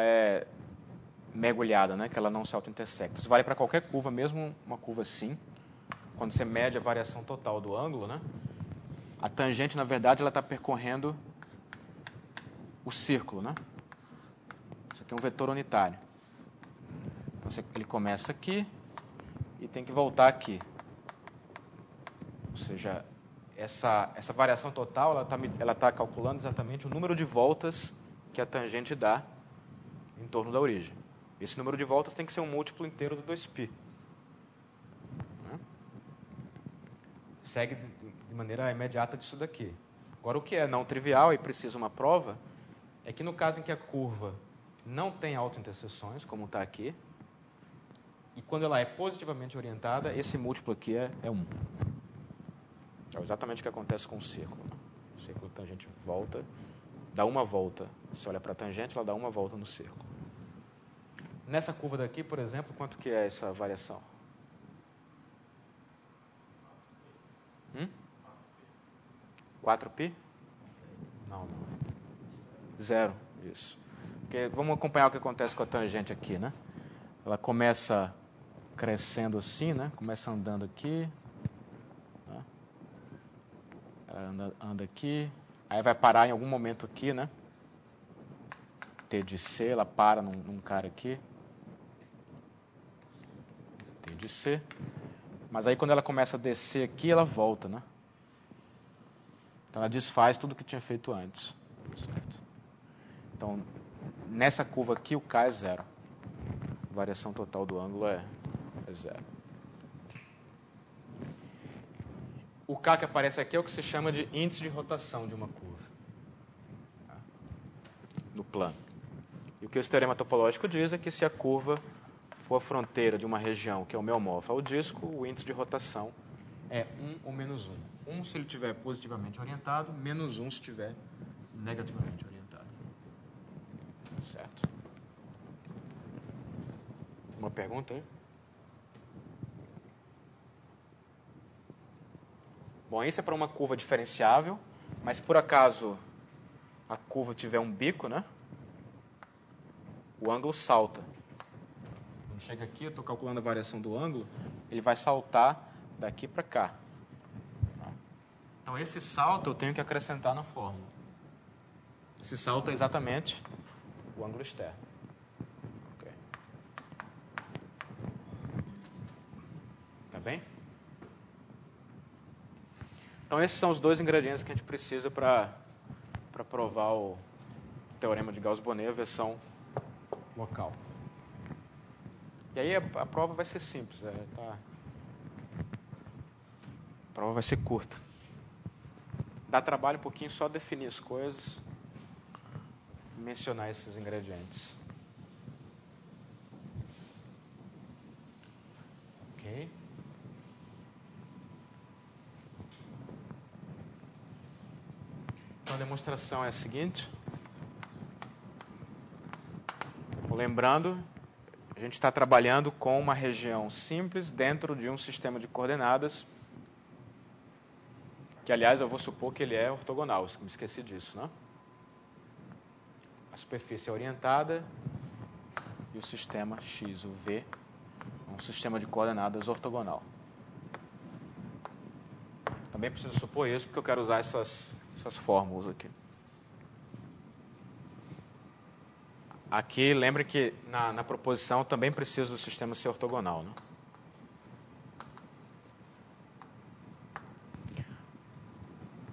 é mergulhada, né, que ela não se auto-intersecta. Isso vale para qualquer curva, mesmo uma curva assim. Quando você mede a variação total do ângulo, né, a tangente, na verdade, ela está percorrendo o círculo, né? Isso aqui é um vetor unitário. Então, ele começa aqui e tem que voltar aqui. Ou seja, essa variação total, ela tá calculando exatamente o número de voltas que a tangente dá em torno da origem. Esse número de voltas tem que ser um múltiplo inteiro do 2π. Segue de maneira imediata disso daqui. Agora, o que é não trivial e precisa uma prova é que no caso em que a curva não tem autointerseções, como está aqui, e quando ela é positivamente orientada, esse múltiplo aqui é 1. É exatamente o que acontece com o círculo. Né? O círculo tangente volta, dá uma volta. Se olha para a tangente, ela dá uma volta no círculo. Nessa curva daqui, por exemplo, quanto que é essa variação? 4π? Não. 0, isso. Porque vamos acompanhar o que acontece com a tangente aqui, né? Ela começa crescendo assim, né? Começa andando aqui. Né? Ela anda aqui. Aí vai parar em algum momento aqui, né? T de C, ela para num cara aqui. T de C. Mas aí quando ela começa a descer aqui, ela volta, né? Então ela desfaz tudo o que tinha feito antes. Certo? Então, nessa curva aqui, o K é 0. A variação total do ângulo é 0. O K que aparece aqui é o que se chama de índice de rotação de uma curva. Tá? No plano. E o que esse teorema topológico diz é que se a curva for a fronteira de uma região que é homeomorfa ao disco, o índice de rotação é 1 ou menos 1. 1 se ele estiver positivamente orientado, menos 1 se estiver negativamente orientado. Certo? Uma pergunta aí? Bom, isso é para uma curva diferenciável, mas por acaso a curva tiver um bico, né? O ângulo salta. Quando chega aqui, eu estou calculando a variação do ângulo, ele vai saltar daqui para cá. Então, esse salto eu tenho que acrescentar na fórmula. Esse salto é exatamente o ângulo externo. Okay. Tá bem? Então, esses são os dois ingredientes que a gente precisa para provar o teorema de Gauss-Bonnet, a versão local. E aí a prova vai ser simples. A prova vai ser curta. Dá trabalho um pouquinho só definir as coisas, mencionar esses ingredientes. Ok. Então a demonstração é a seguinte. Lembrando, a gente está trabalhando com uma região simples dentro de um sistema de coordenadas, que, aliás, eu vou supor que ele é ortogonal, me esqueci disso, né? A superfície é orientada e o sistema X, o V, é um sistema de coordenadas ortogonal. Também preciso supor isso porque eu quero usar essas fórmulas aqui. Aqui, lembre que na proposição também preciso do sistema ser ortogonal, né?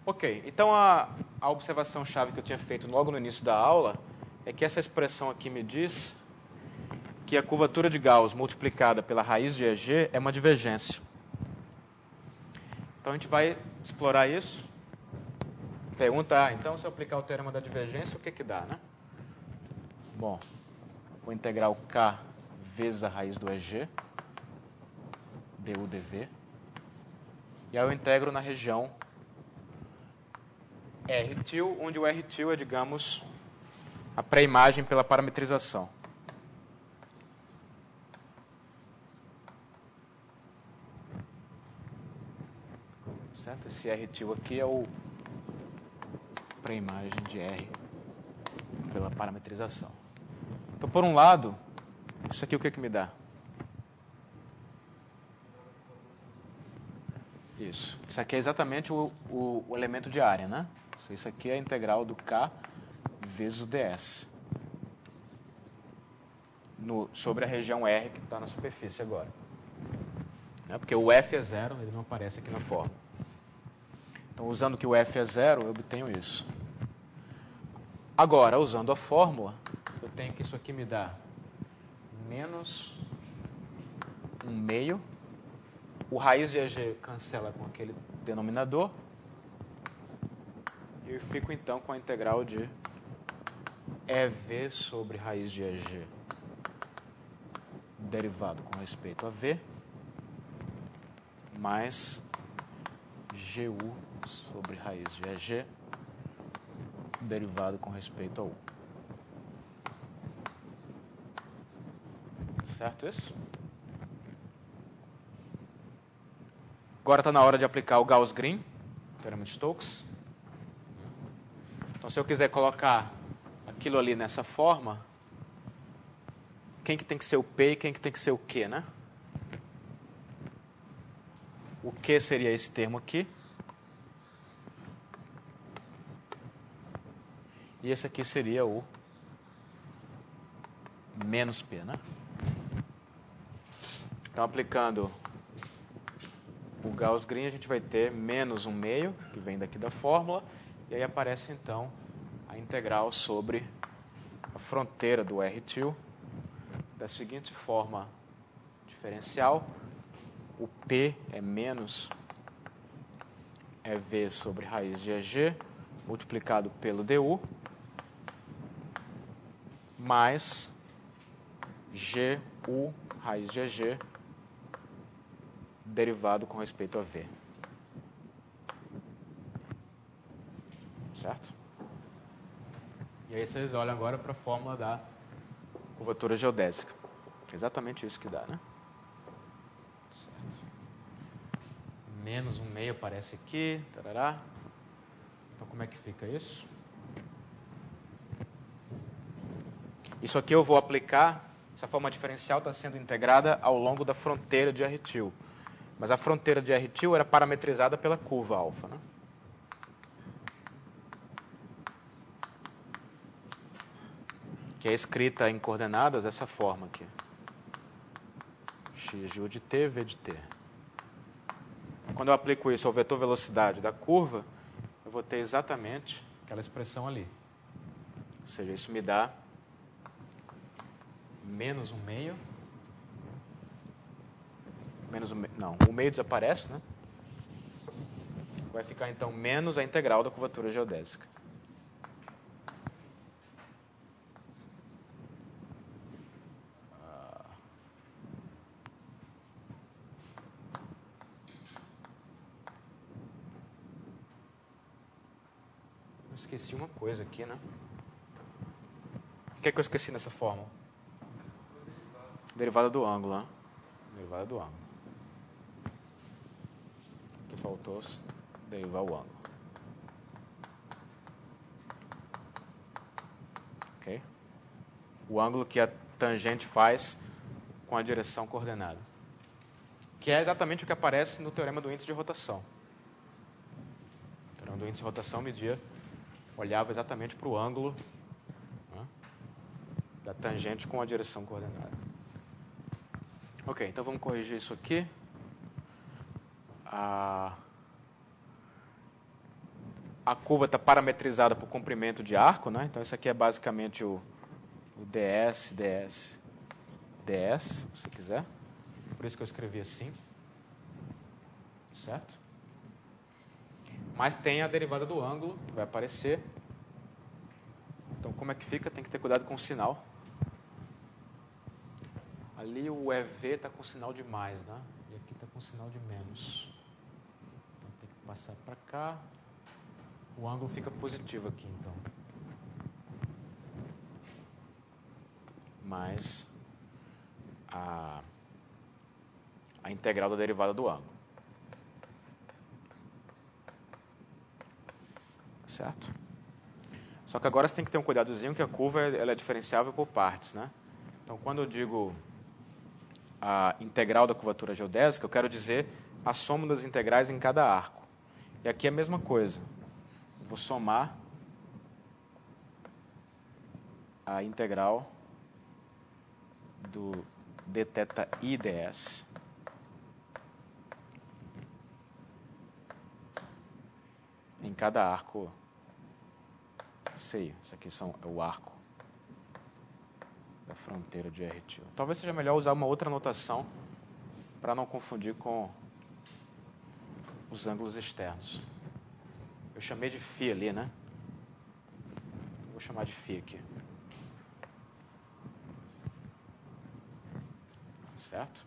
Ok, então a observação-chave que eu tinha feito logo no início da aula é que essa expressão aqui me diz que a curvatura de Gauss multiplicada pela raiz de EG é uma divergência. Então a gente vai explorar isso. Pergunta, então se eu aplicar o teorema da divergência, o que dá, né? Bom, vou integrar o K vezes a raiz do EG, du dv, e aí eu integro na região R-til, onde o R-til é, digamos, a pré-imagem pela parametrização. Certo? Esse R-til aqui é o pré-imagem de R pela parametrização. Então, por um lado, isso aqui o que me dá? Isso. Isso aqui é exatamente o elemento de área, né? Isso aqui é a integral do K vezes o ds. Sobre a região R que está na superfície agora. Porque o F é zero, ele não aparece aqui na fórmula. Então, usando que o F é zero, eu obtenho isso. Agora, usando a fórmula, eu tenho que isso aqui me dá menos 1/2. O raiz de EG cancela com aquele denominador. E eu fico, então, com a integral de EV sobre raiz de EG derivado com respeito a V mais GU sobre raiz de EG derivado com respeito a U. Certo isso? Agora está na hora de aplicar o Gauss-Green, teorema de Stokes. Então, se eu quiser colocar aquilo ali nessa forma, quem que tem que ser o P e quem que tem que ser o Q, né? O Q seria esse termo aqui. E esse aqui seria o menos P, né? Então, aplicando o Gauss-Green, a gente vai ter menos 1/2, que vem daqui da fórmula, e aí aparece, então, a integral sobre a fronteira do R-til, da seguinte forma diferencial. O P é menos EV sobre raiz de EG, multiplicado pelo du, mais GU raiz de EG, derivado com respeito a V. Certo? E aí vocês olham agora para a fórmula da curvatura geodésica. Exatamente isso que dá, né? Certo. Menos 1/2 aparece aqui. Tarará. Então, como é que fica isso? Isso aqui eu vou aplicar. Essa forma diferencial está sendo integrada ao longo da fronteira de R-til. Mas a fronteira de R-til era parametrizada pela curva alfa, né? Que é escrita em coordenadas dessa forma aqui. Xu de t, v de t. Quando eu aplico isso ao vetor velocidade da curva, eu vou ter exatamente aquela expressão ali. Ou seja, isso me dá menos 1/2 menos o meio desaparece, né? Vai ficar, então, menos a integral da curvatura geodésica. Eu esqueci uma coisa aqui, né? O que é que eu esqueci nessa fórmula? Derivada do ângulo, né? Derivada do ângulo. Aqui faltou derivar o ângulo. Ok? O ângulo que a tangente faz com a direção coordenada. Que é exatamente o que aparece no teorema do índice de rotação. O teorema do índice de rotação olhava exatamente para o ângulo, né, da tangente com a direção coordenada. Ok, então vamos corrigir isso aqui. A curva está parametrizada por comprimento de arco, né? Então isso aqui é basicamente o ds, ds, ds, se você quiser. Por isso que eu escrevi assim. Certo? Mas tem a derivada do ângulo, que vai aparecer. Então, como é que fica? Tem que ter cuidado com o sinal. Ali o EV está com sinal de mais, né? E aqui está com sinal de menos. Então, tem que passar para cá. O ângulo fica positivo aqui, então. Mais a integral da derivada do ângulo. Certo? Só que agora você tem que ter um cuidadozinho que a curva ela é diferenciável por partes, né? Então, quando eu digo a integral da curvatura geodésica, eu quero dizer a soma das integrais em cada arco. E aqui é a mesma coisa. Eu vou somar a integral do dθ i ds em cada arco CI. Isso aqui é o arco da fronteira de RT. Talvez seja melhor usar uma outra notação para não confundir com os ângulos externos. Eu chamei de φ ali, né? Vou chamar de φ aqui. Certo?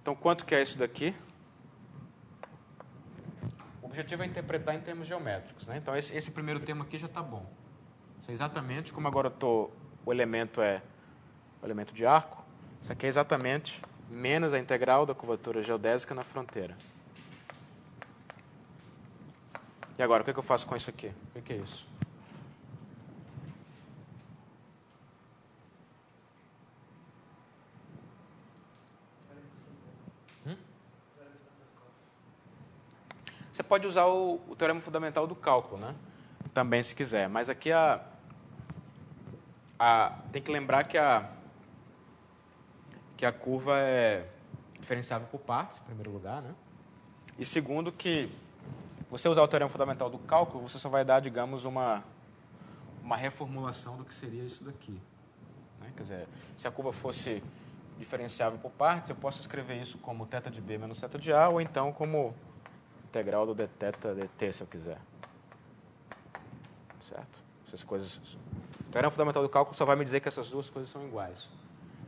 Então, quanto que é isso daqui? O objetivo é interpretar em termos geométricos, né? Então, esse primeiro termo aqui já está bom. Isso é exatamente como agora o elemento é o elemento de arco. Isso aqui é exatamente menos a integral da curvatura geodésica na fronteira. E agora, o que eu faço com isso aqui? O que é isso? Você pode usar o teorema fundamental do cálculo, né? Também, se quiser. Mas aqui tem que lembrar que a curva é diferenciável por partes, em primeiro lugar, né? E segundo, que você usar o teorema fundamental do cálculo, você só vai dar, digamos, uma reformulação do que seria isso daqui. Né? Quer dizer, se a curva fosse diferenciável por partes, eu posso escrever isso como θ de B menos θ de A, ou então como integral do dθ dt, se eu quiser. Certo? Essas coisas. O teorema fundamental do cálculo só vai me dizer que essas duas coisas são iguais.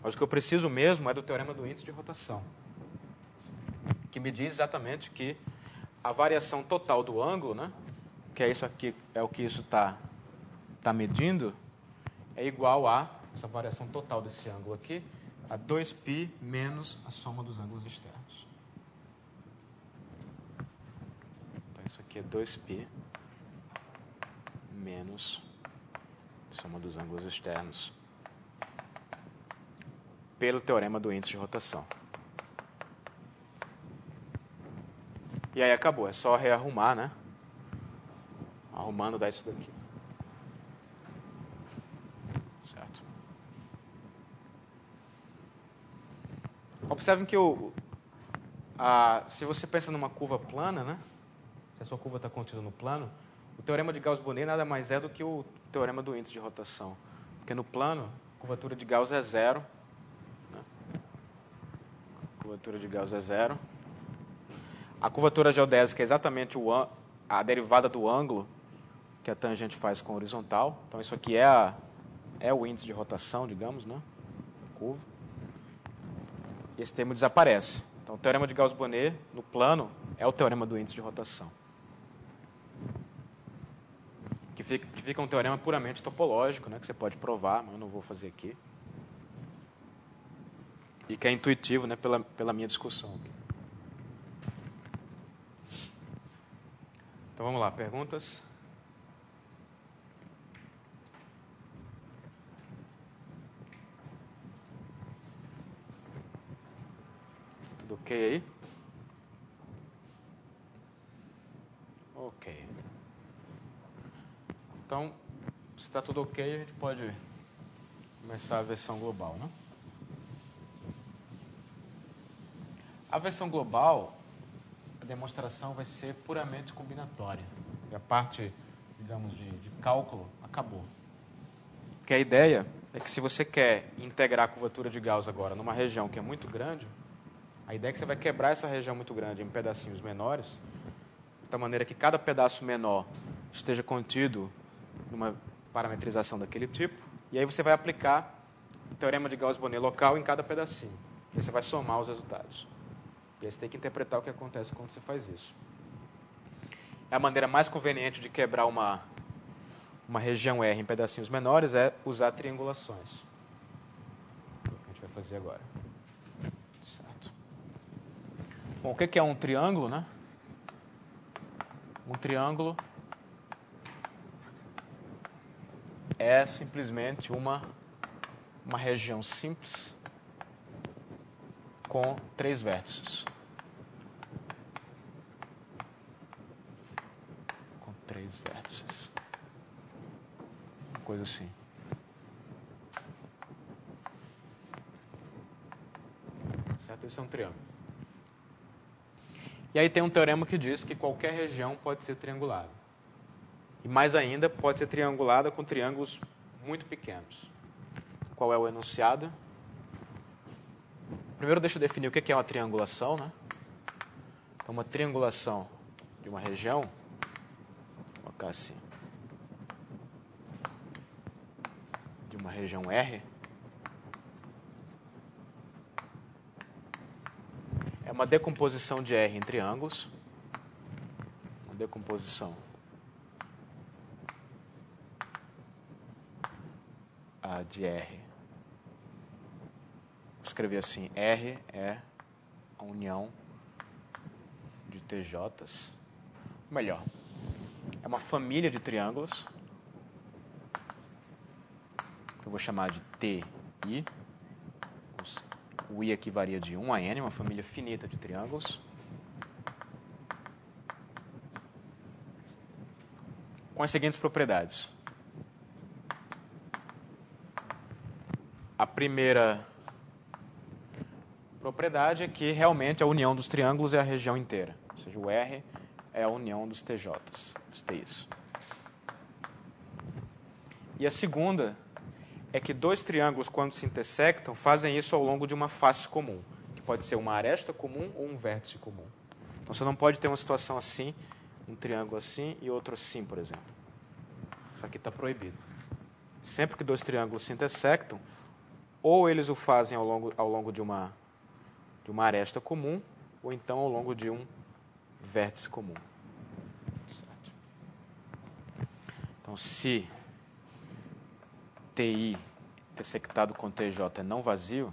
Mas o que eu preciso mesmo é do teorema do índice de rotação, que me diz exatamente que a variação total do ângulo, né, que é isso aqui, é o que isso está medindo, é igual a essa variação total desse ângulo aqui, a 2π menos a soma dos ângulos externos. Então, isso aqui é 2π menos a soma dos ângulos externos pelo teorema do índice de rotação. E aí acabou, é só rearrumar, né? Arrumando dá isso daqui. Certo? Observem que se você pensa numa curva plana, né? Se a sua curva está contida no plano, o teorema de Gauss-Bonnet nada mais é do que o teorema do índice de rotação. Porque no plano, a curvatura de Gauss é zero. Né? curvatura de Gauss é zero. A curvatura geodésica é exatamente a derivada do ângulo que a tangente faz com a horizontal. Então, isso aqui é o índice de rotação, digamos, né? Da curva. E esse termo desaparece. Então, o teorema de Gauss-Bonnet, no plano, é o teorema do índice de rotação. Que fica um teorema puramente topológico, né? Que você pode provar, mas eu não vou fazer aqui. E que é intuitivo, né? Pela minha discussão aqui. Então, vamos lá. Perguntas? Tudo ok aí? Ok. Então, se está tudo ok, a gente pode começar a versão global, né? A versão global, a demonstração vai ser puramente combinatória. E a parte, digamos, de cálculo acabou. Porque a ideia é que se você quer integrar a curvatura de Gauss agora numa região que é muito grande, a ideia é que você vai quebrar essa região muito grande em pedacinhos menores, de tal maneira que cada pedaço menor esteja contido numa parametrização daquele tipo, e aí você vai aplicar o teorema de Gauss-Bonnet local em cada pedacinho. E você vai somar os resultados. E aí você tem que interpretar o que acontece quando você faz isso. A maneira mais conveniente de quebrar uma região R em pedacinhos menores é usar triangulações. É o que a gente vai fazer agora. Certo. Bom, o que é um triângulo, né? Um triângulo é simplesmente uma região simples com 3 vértices. Com 3 vértices. Uma coisa assim. Certo? Esse é um triângulo. E aí tem um teorema que diz que qualquer região pode ser triangulada. E mais ainda, pode ser triangulada com triângulos muito pequenos. Qual é o enunciado? Primeiro, deixa eu definir o que é uma triangulação, né? Então, uma triangulação de uma região, vou colocar assim, de uma região R, é uma decomposição de R em triângulos, uma decomposição de R. Vou escrever assim, R é a união de TJs. Melhor, é uma família de triângulos, que eu vou chamar de TI. O I aqui varia de 1 a N, uma família finita de triângulos. Com as seguintes propriedades. A primeira propriedade é que realmente a união dos triângulos é a região inteira. Ou seja, o R é a união dos TJs, dos TIs. E a segunda é que 2 triângulos, quando se intersectam, fazem isso ao longo de uma face comum, que pode ser uma aresta comum ou um vértice comum. Então, você não pode ter uma situação assim, um triângulo assim e outro assim, por exemplo. Isso aqui está proibido. Sempre que 2 triângulos se intersectam, ou eles o fazem ao longo de uma aresta comum, ou então ao longo de um vértice comum. Certo. Então, se TI intersectado com TJ é não vazio,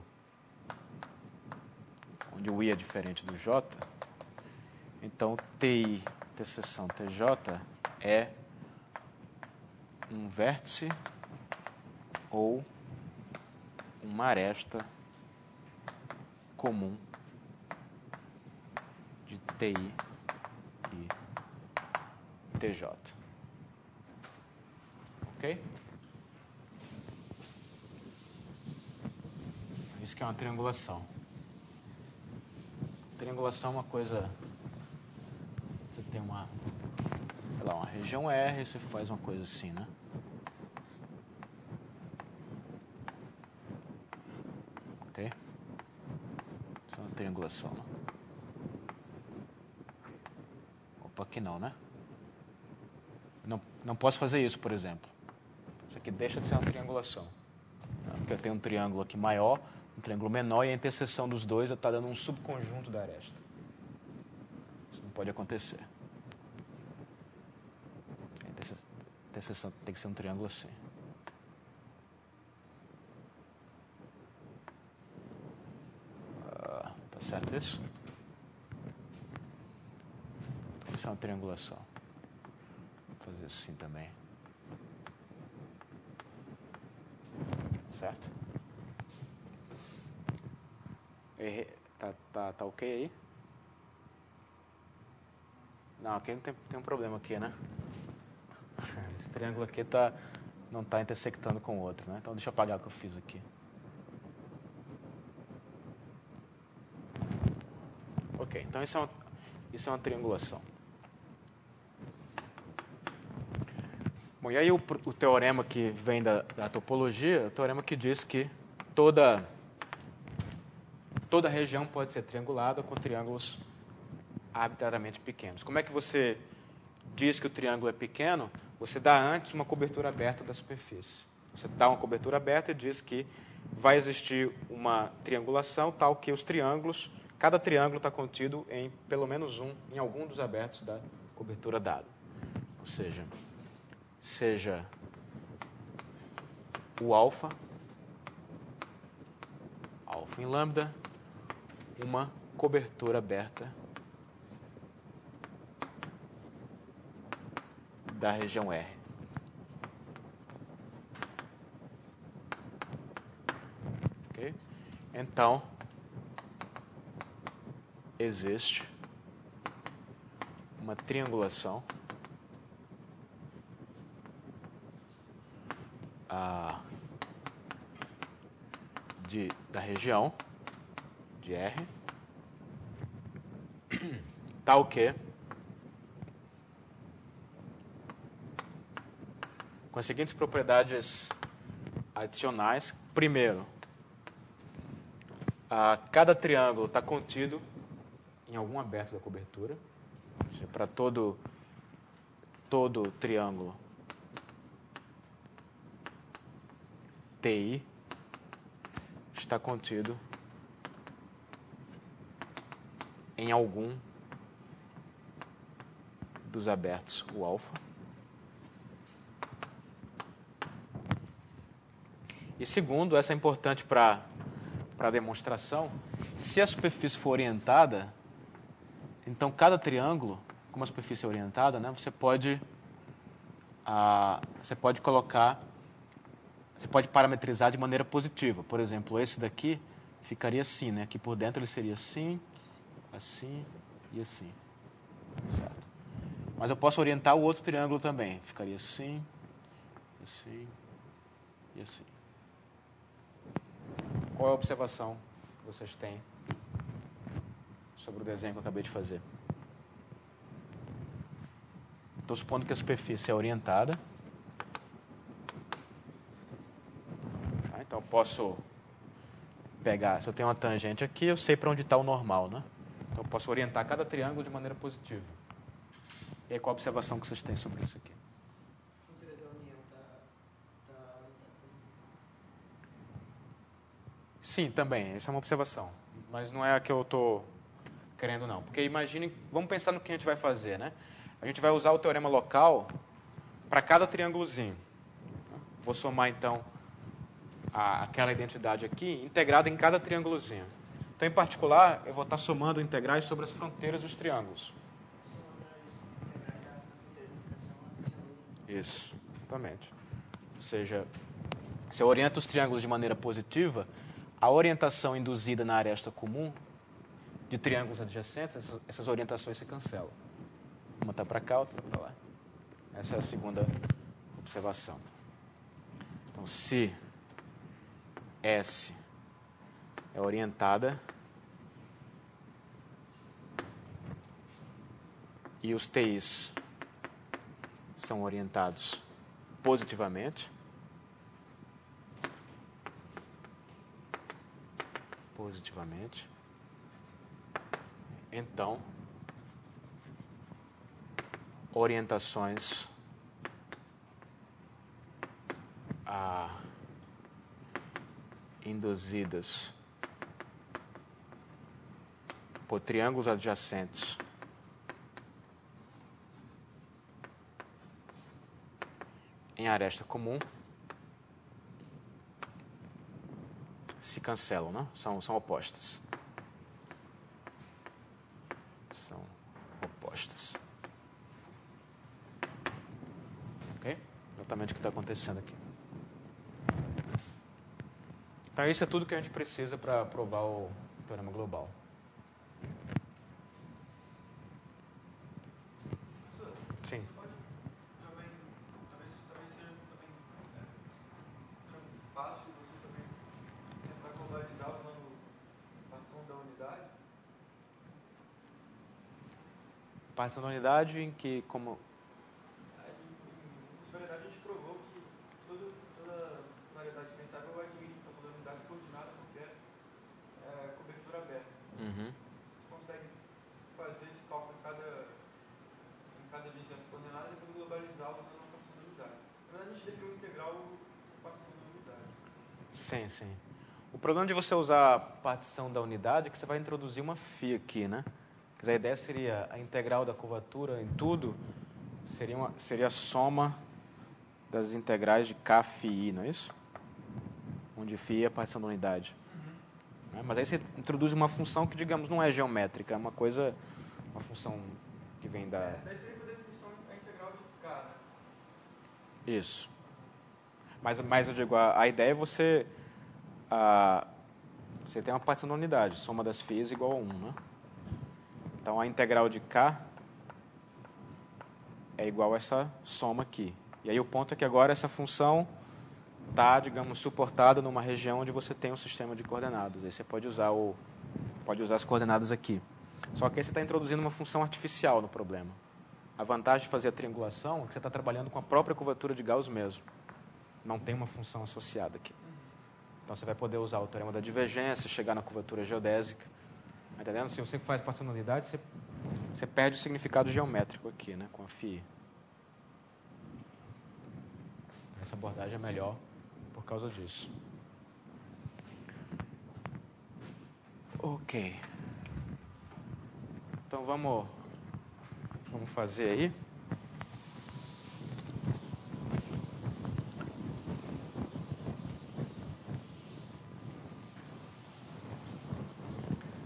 onde o I é diferente do J, então TI interseção TJ é um vértice ou uma aresta comum de TI e TJ. Ok? Isso que é uma triangulação. Triangulação é uma coisa... Você tem uma região R e você faz uma coisa assim, né? Ok? Isso é uma triangulação. Né? Opa, aqui não, né? Não posso fazer isso, por exemplo. Isso aqui deixa de ser uma triangulação. Né? Porque eu tenho um triângulo aqui maior, um triângulo menor, e a interseção dos dois está dando um subconjunto da aresta. Isso não pode acontecer. A interseção tem que ser um triângulo assim. Tá certo isso? Isso é uma triangulação. Vou fazer assim também. Certo? Tá ok aí? Não, aqui não tem um problema aqui, né? Esse triângulo aqui não está intersectando com o outro, né? Então deixa eu apagar o que eu fiz aqui. Ok, então isso é uma triangulação. Bom, e aí o teorema que vem da topologia, é o teorema que diz que toda região pode ser triangulada com triângulos arbitrariamente pequenos. Como é que você diz que o triângulo é pequeno? Você dá antes uma cobertura aberta da superfície. Você dá uma cobertura aberta e diz que vai existir uma triangulação tal que os triângulos, cada triângulo está contido em pelo menos em algum dos abertos da cobertura dada. Ou seja o alfa em lambda, uma cobertura aberta da região R. Ok? Então, existe uma triangulação da região de R, tal que, com as seguintes propriedades adicionais. Primeiro, cada triângulo está contido em algum aberto da cobertura. Ou seja, para todo triângulo TI está contido em algum dos abertos o alfa. E segundo, essa é importante para a demonstração, se a superfície for orientada, então cada triângulo, como a superfície é orientada, né, você pode parametrizar de maneira positiva. Por exemplo, esse daqui ficaria assim, né? Aqui por dentro ele seria assim, assim e assim. Certo? Mas eu posso orientar o outro triângulo também. Ficaria assim, assim e assim. Qual é a observação que vocês têm sobre o desenho que eu acabei de fazer? Estou supondo que a superfície é orientada. Então, eu posso pegar, se eu tenho uma tangente aqui, eu sei para onde está o normal, né? Então, eu posso orientar cada triângulo de maneira positiva. E aí, qual a observação que vocês têm sobre isso aqui? A fronteira da união está Sim, também. Essa é uma observação. Mas não é a que eu estou querendo, não. Porque imagine, vamos pensar no que a gente vai fazer, né? A gente vai usar o teorema local para cada triângulozinho. Vou somar, então, aquela identidade aqui, integrada em cada triângulozinho. Então, em particular, eu vou estar somando integrais sobre as fronteiras dos triângulos. Isso, exatamente. Ou seja, se eu oriento os triângulos de maneira positiva, a orientação induzida na aresta comum de triângulos adjacentes, essas orientações se cancelam. Uma está para cá, outra para lá. Essa é a segunda observação. Então, se S é orientada e os TIs são orientados positivamente, então, orientações induzidas por triângulos adjacentes em aresta comum se cancelam, né? São opostas. São opostas. Ok? Exatamente o que está acontecendo aqui. Então, isso é tudo que a gente precisa para provar o teorema global. Sim. Talvez seja fácil você também tentar globalizar usando partição da unidade. Partição da unidade em que, como... Em possibilidade, a gente provou que toda variedade pensável admite partição da unidade coordenada a qualquer cobertura aberta. Uhum. Você consegue fazer esse cálculo em cada vizinhança coordenada e depois globalizar usando uma partição da unidade. Na verdade, a gente definiu integral partição da unidade. Sim, sim. O problema de você usar a partição da unidade é que você vai introduzir uma φ aqui, né? Quer dizer, a ideia seria a integral da curvatura em tudo seria a soma das integrais de k φ, não é isso? Onde φ é a partição da unidade. Uhum. Mas aí você introduz uma função que, digamos, não é geométrica, é uma função que vem da... Daí seria por definição a integral de k, né? Isso. Mas eu digo, a ideia é você tem uma partição da unidade, soma das φ's igual a 1, né? Então, a integral de k é igual a essa soma aqui. E aí o ponto é que agora essa função está, digamos, suportada numa região onde você tem um sistema de coordenadas. Aí você pode usar as coordenadas aqui. Só que aí você está introduzindo uma função artificial no problema. A vantagem de fazer a triangulação é que você está trabalhando com a própria curvatura de Gauss mesmo. Não tem uma função associada aqui. Então você vai poder usar o teorema da divergência, chegar na curvatura geodésica. Está entendendo? Se você faz partição da unidade, você perde o significado geométrico aqui, né, com a φ. Essa abordagem é melhor por causa disso. Ok. Então vamos fazer aí.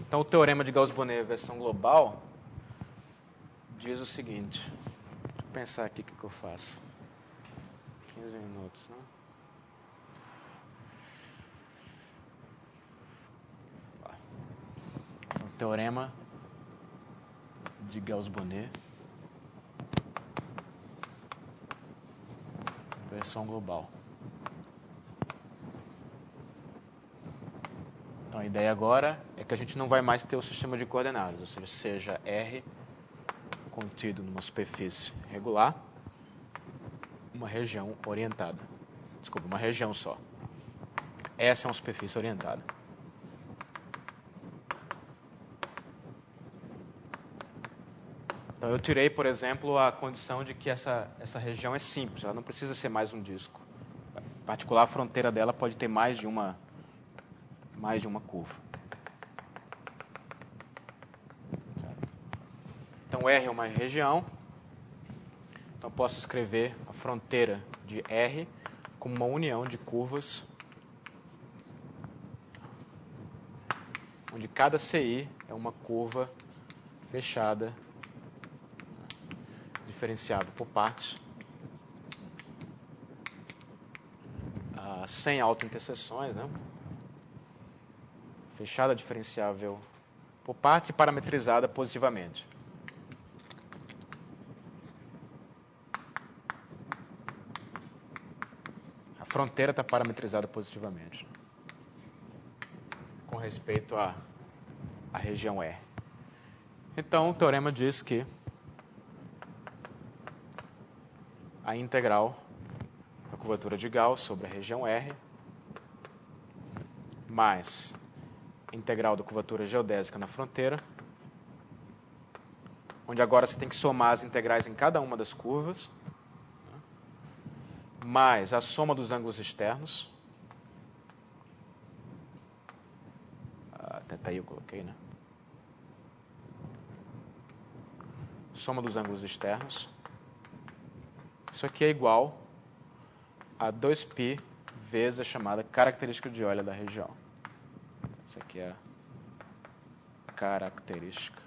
Então o teorema de Gauss-Bonnet versão global diz o seguinte. Deixa eu pensar aqui o que eu faço. 15 minutos, né? O teorema de Gauss-Bonnet versão global. Então a ideia agora é que a gente não vai mais ter o sistema de coordenadas, ou seja, R contido numa superfície regular, uma região orientada. Desculpa, uma região só. Essa é uma superfície orientada. Então eu tirei, por exemplo, a condição de que essa região é simples, ela não precisa ser mais um disco. Em particular, a fronteira dela pode ter mais de uma curva. Certo? Então R é uma região. Então posso escrever a fronteira de R como uma união de curvas onde cada CI é uma curva fechada, diferenciável por partes, sem autointerseções, né? Fechada, diferenciável por partes e parametrizada positivamente. A fronteira está parametrizada positivamente com respeito à região R. Então, o teorema diz que a integral da curvatura de Gauss sobre a região R mais a integral da curvatura geodésica na fronteira onde agora você tem que somar as integrais em cada uma das curvas, mais a soma dos ângulos externos. Até aí eu coloquei, né? Soma dos ângulos externos. Isso aqui é igual a 2π vezes a chamada característica de Euler da região. Essa aqui é a característica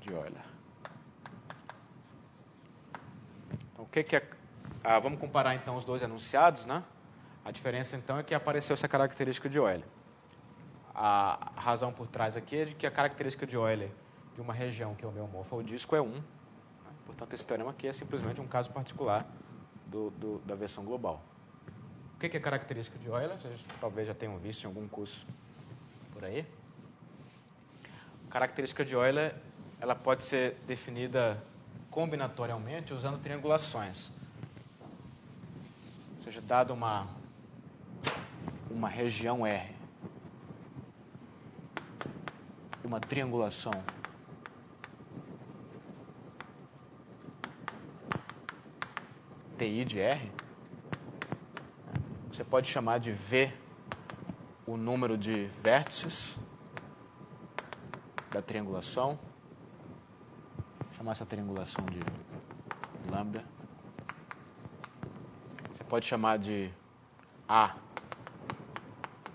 de Euler. Então, o que é... vamos comparar, então, os dois enunciados, né? A diferença, então, é que apareceu essa característica de Euler. A razão por trás aqui é de que a característica de Euler de uma região que é homeomorfa ao disco é 1. Né? Portanto, esse teorema aqui é simplesmente um caso particular da versão global. O que é característica de Euler? Vocês talvez já tenham visto em algum curso por aí. A característica de Euler ela pode ser definida combinatorialmente usando triangulações. Ou seja, dado uma região R, uma triangulação TI de R, você pode chamar de V o número de vértices da triangulação, chamar essa triangulação de lambda. Você pode chamar de A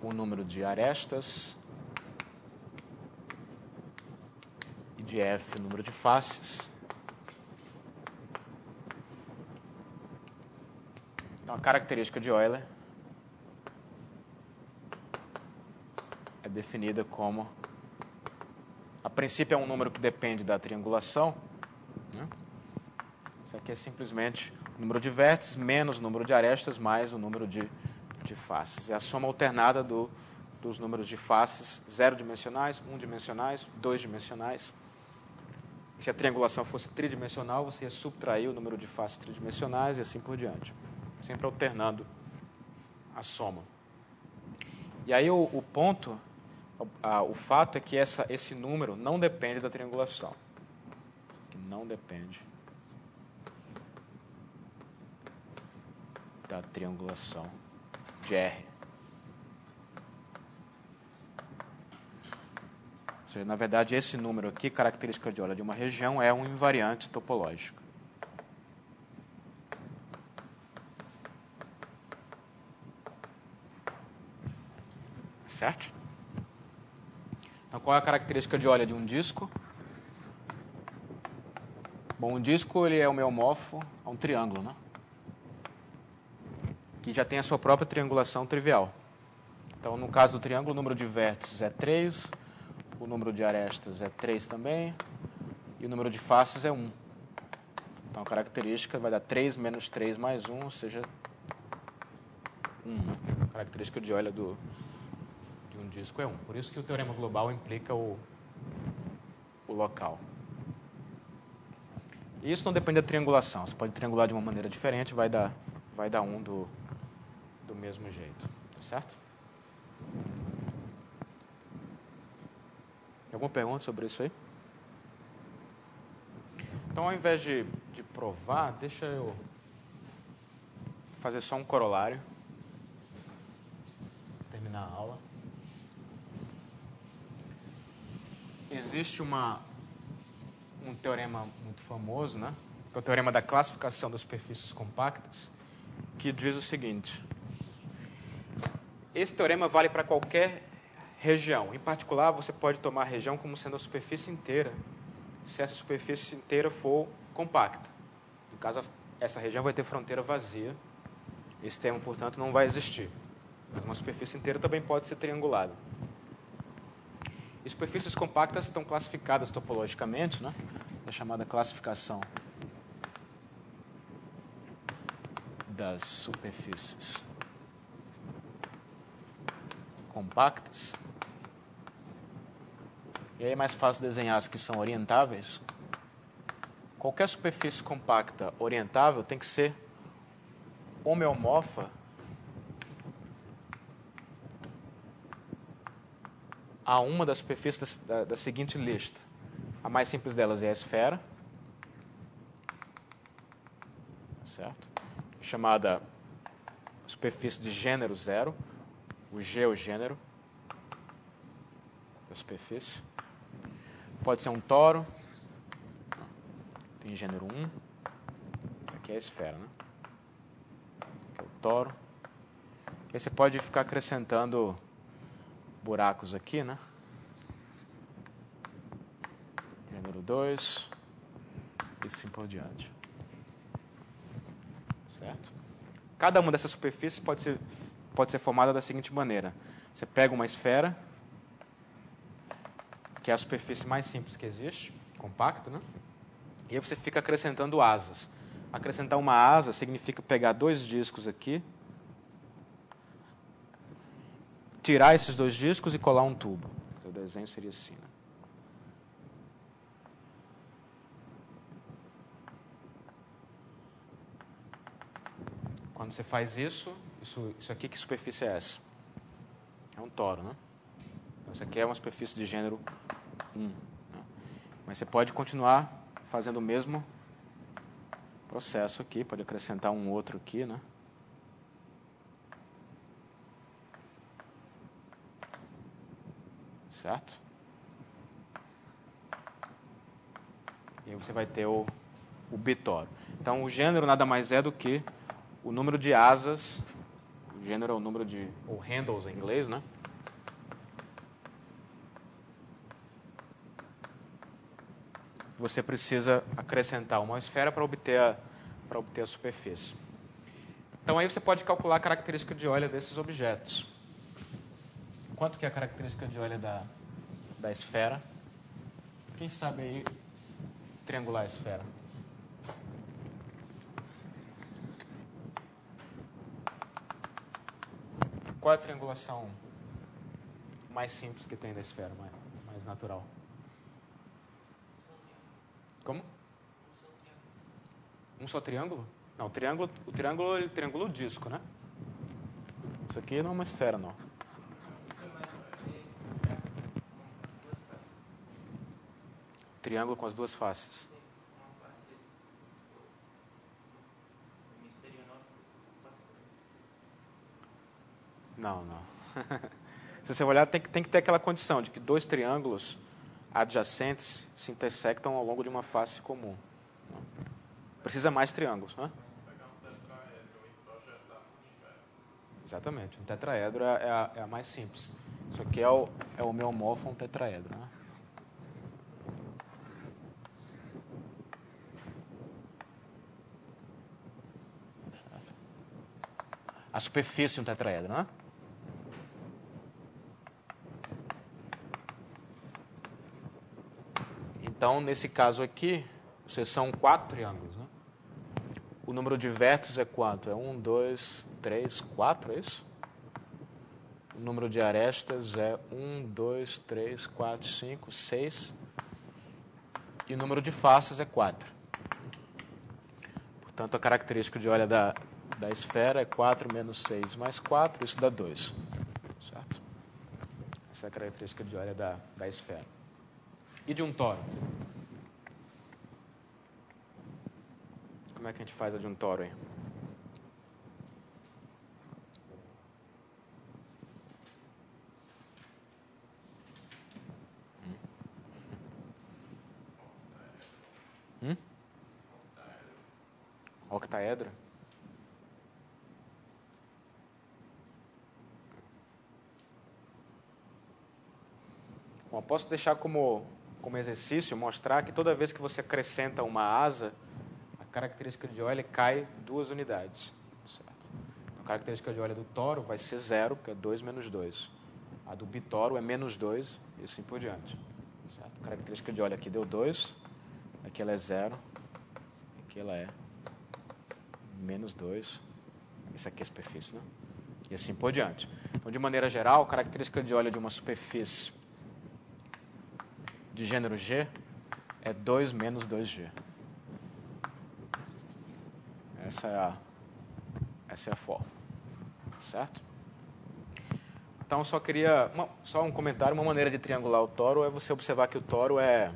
o número de arestas e de F o número de faces. Então, a característica de Euler é definida como, a princípio, é um número que depende da triangulação. Né? Isso aqui é simplesmente o número de vértices menos o número de arestas mais o número de faces. É a soma alternada dos números de faces 0-dimensionais, 1-dimensionais, 2-dimensionais. Se a triangulação fosse tridimensional, você ia subtrair o número de faces tridimensionais e assim por diante. Sempre alternando a soma. E aí o ponto, o fato é que esse número não depende da triangulação. Que não depende da triangulação de R. Ou seja, na verdade, esse número aqui, característica de Euler de uma região, é um invariante topológico. Certo? Então, qual é a característica de Euler de um disco? Bom, um disco ele é homeomorfo a um triângulo, né? Que já tem a sua própria triangulação trivial. Então, no caso do triângulo, o número de vértices é 3, o número de arestas é 3 também, e o número de faces é 1. Então, a característica vai dar 3 menos 3 mais 1, ou seja, 1. A característica de Euler de um disco é 1. Por isso que o teorema global implica o local. E isso não depende da triangulação. Você pode triangular de uma maneira diferente, vai dar 1 do mesmo jeito. Tá certo? Alguma pergunta sobre isso aí? Então, ao invés de provar, deixa eu fazer só um corolário. Terminar a aula. Existe um teorema muito famoso, né? Que é o teorema da classificação das superfícies compactas, que diz o seguinte: esse teorema vale para qualquer região. Em particular, você pode tomar a região como sendo a superfície inteira, se essa superfície inteira for compacta. No caso, essa região vai ter fronteira vazia. Esse termo, portanto, não vai existir. Mas uma superfície inteira também pode ser triangulada. E superfícies compactas estão classificadas topologicamente, né? É chamada classificação das superfícies compactas. E aí é mais fácil desenhar as que são orientáveis. Qualquer superfície compacta orientável tem que ser homeomorfa a uma das superfícies da seguinte lista. A mais simples delas é a esfera, certo? Chamada superfície de gênero zero. O G é o gênero da superfície. Pode ser um toro. Tem gênero 1. Aqui é a esfera, né? Aqui é o toro. E aí você pode ficar acrescentando buracos aqui, né? Gênero 2. E assim por diante. Certo? Cada uma dessas superfícies pode ser formada da seguinte maneira. Você pega uma esfera, que é a superfície mais simples que existe, compacta, né? E aí você fica acrescentando asas. Acrescentar uma asa significa pegar dois discos aqui, tirar esses dois discos e colar um tubo. O desenho seria assim, né? Quando você faz isso aqui, que superfície é essa? É um toro, né? Então, isso aqui é uma superfície de gênero 1. Né? Mas você pode continuar fazendo o mesmo processo aqui, pode acrescentar um outro aqui, né? Certo? E aí você vai ter o bitoro. Então, o gênero nada mais é do que o número de asas, o gênero é o número de, ou handles em inglês, né? Você precisa acrescentar uma esfera para obter a superfície. Então, aí você pode calcular a característica de Euler desses objetos. Quanto que é a característica de Euler da esfera? Quem sabe aí triangular a esfera? Qual é a triangulação mais simples que tem da esfera, mais natural? Como? Um só triângulo? Não, o triângulo ele triangula o disco, né? Isso aqui não é uma esfera, não. Triângulo com as duas faces. Não. Se você olhar, tem que ter aquela condição de que dois triângulos adjacentes se intersectam ao longo de uma face comum. Precisa mais triângulos, né? Pegar um tetraedro e projetar uma esfera. Exatamente. Um tetraedro é a mais simples. Isso aqui é o homeomorfo a um tetraedro, né? A superfície de um tetraedro, né? Então, nesse caso aqui, são 4 triângulos, né? O número de vértices é quanto? É 1, 2, 3, 4, é isso? O número de arestas é 1, 2, 3, 4, 5, 6. E o número de faces é 4. Portanto, a característica de Euler da esfera é 4 menos 6 mais 4, isso dá 2. Certo? Essa é a característica de Euler da esfera. E de um toro? Como é que a gente faz a de um toro aí? Octaedro? Bom, posso deixar como exercício mostrar que toda vez que você acrescenta uma asa, a característica de Euler cai 2 unidades. Certo? A característica de Euler do toro vai ser 0, que é 2 menos 2. A do bitoro é menos 2 e assim por diante. Certo? A característica de Euler aqui deu 2, aqui ela é 0, aqui ela é menos 2, isso aqui é a superfície, né? E assim por diante. Então, de maneira geral, a característica de Euler de uma superfície de gênero G é 2 menos 2G. Essa é a fórmula. Certo? Então, só um comentário. Uma maneira de triangular o toro é você observar que o toro é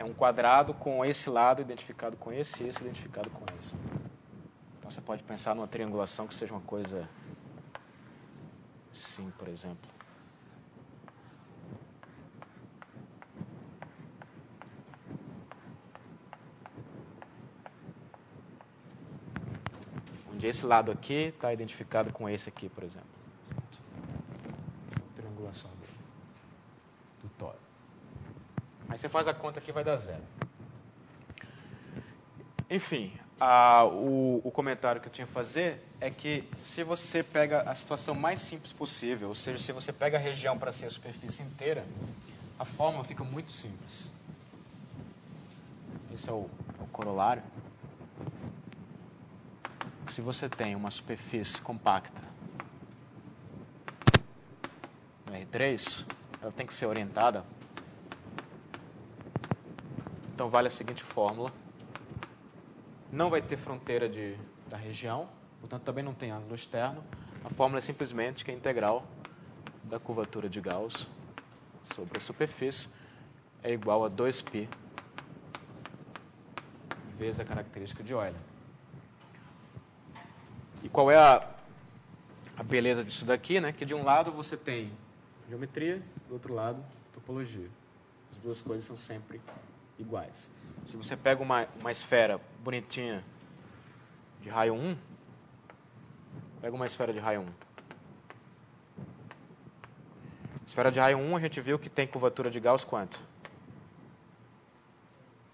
é um quadrado com esse lado identificado com esse e esse identificado com esse. Então, você pode pensar numa triangulação que seja uma coisa assim, por exemplo. Onde esse lado aqui está identificado com esse aqui, por exemplo. Certo? Triangulação do tório. Aí você faz a conta aqui, vai dar 0. Enfim, o comentário que eu tinha a fazer é que se você pega a situação mais simples possível, ou seja, se você pega a região para ser a superfície inteira, a fórmula fica muito simples. Esse é o corolário. Se você tem uma superfície compacta no R3, ela tem que ser orientada. Então, vale a seguinte fórmula. Não vai ter fronteira da região, portanto, também não tem ângulo externo. A fórmula é simplesmente que a integral da curvatura de Gauss sobre a superfície é igual a 2π vezes a característica de Euler. E qual é a beleza disso daqui, né? Que de um lado você tem geometria, do outro lado topologia. As duas coisas são sempre iguais. Se você pega uma esfera bonitinha de raio 1, pega uma esfera de raio 1. Esfera de raio 1, a gente viu que tem curvatura de Gauss quanto?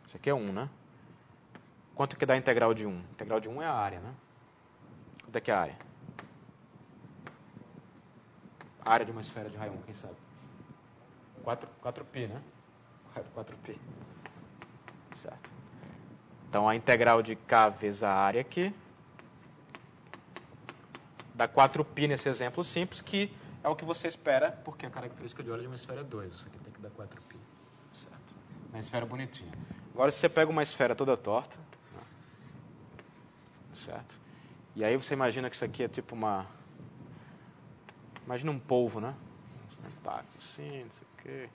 Isso aqui é 1, né? Quanto que dá a integral de 1? A integral de 1 é a área, né? Quanto é que é a área? A área de uma esfera de raio 1, quem sabe? 4π, né? 4π. Certo. Então, a integral de K vezes a área aqui dá 4π nesse exemplo simples, que é o que você espera, porque a característica de Euler de uma esfera é 2. Isso aqui tem que dar 4π. Certo. Uma esfera bonitinha. Agora, se você pega uma esfera toda torta, certo? E aí você imagina que isso aqui é tipo uma... Imagina um polvo, né? Uns tentáculos assim, não sei o quê.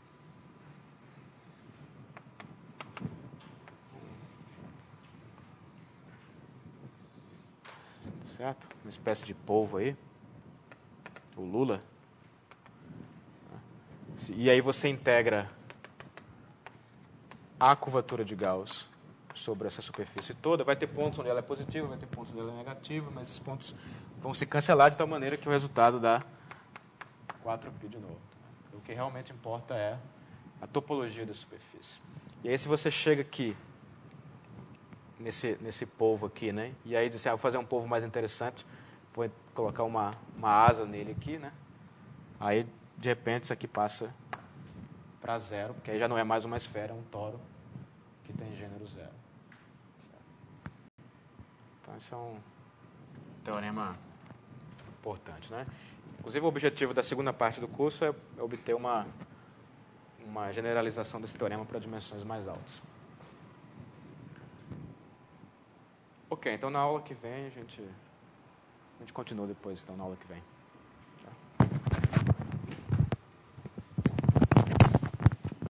Certo? Uma espécie de polvo aí. O Lula. E aí você integra a curvatura de Gauss sobre essa superfície toda. Vai ter pontos onde ela é positiva, vai ter pontos onde ela é negativa, mas esses pontos vão se cancelar de tal maneira que o resultado dá 4π de novo. O que realmente importa é a topologia da superfície. E aí, se você chega aqui, nesse polvo aqui, né? E aí diz assim, vou fazer um polvo mais interessante, vou colocar uma asa nele aqui, né? Aí, de repente, isso aqui passa para 0, porque aí já não é mais uma esfera, é um toro que tem gênero 0. Então, esse é um teorema importante, né? Inclusive, o objetivo da segunda parte do curso é obter uma generalização desse teorema para dimensões mais altas. Ok, então na aula que vem a gente continua depois, então, na aula que vem.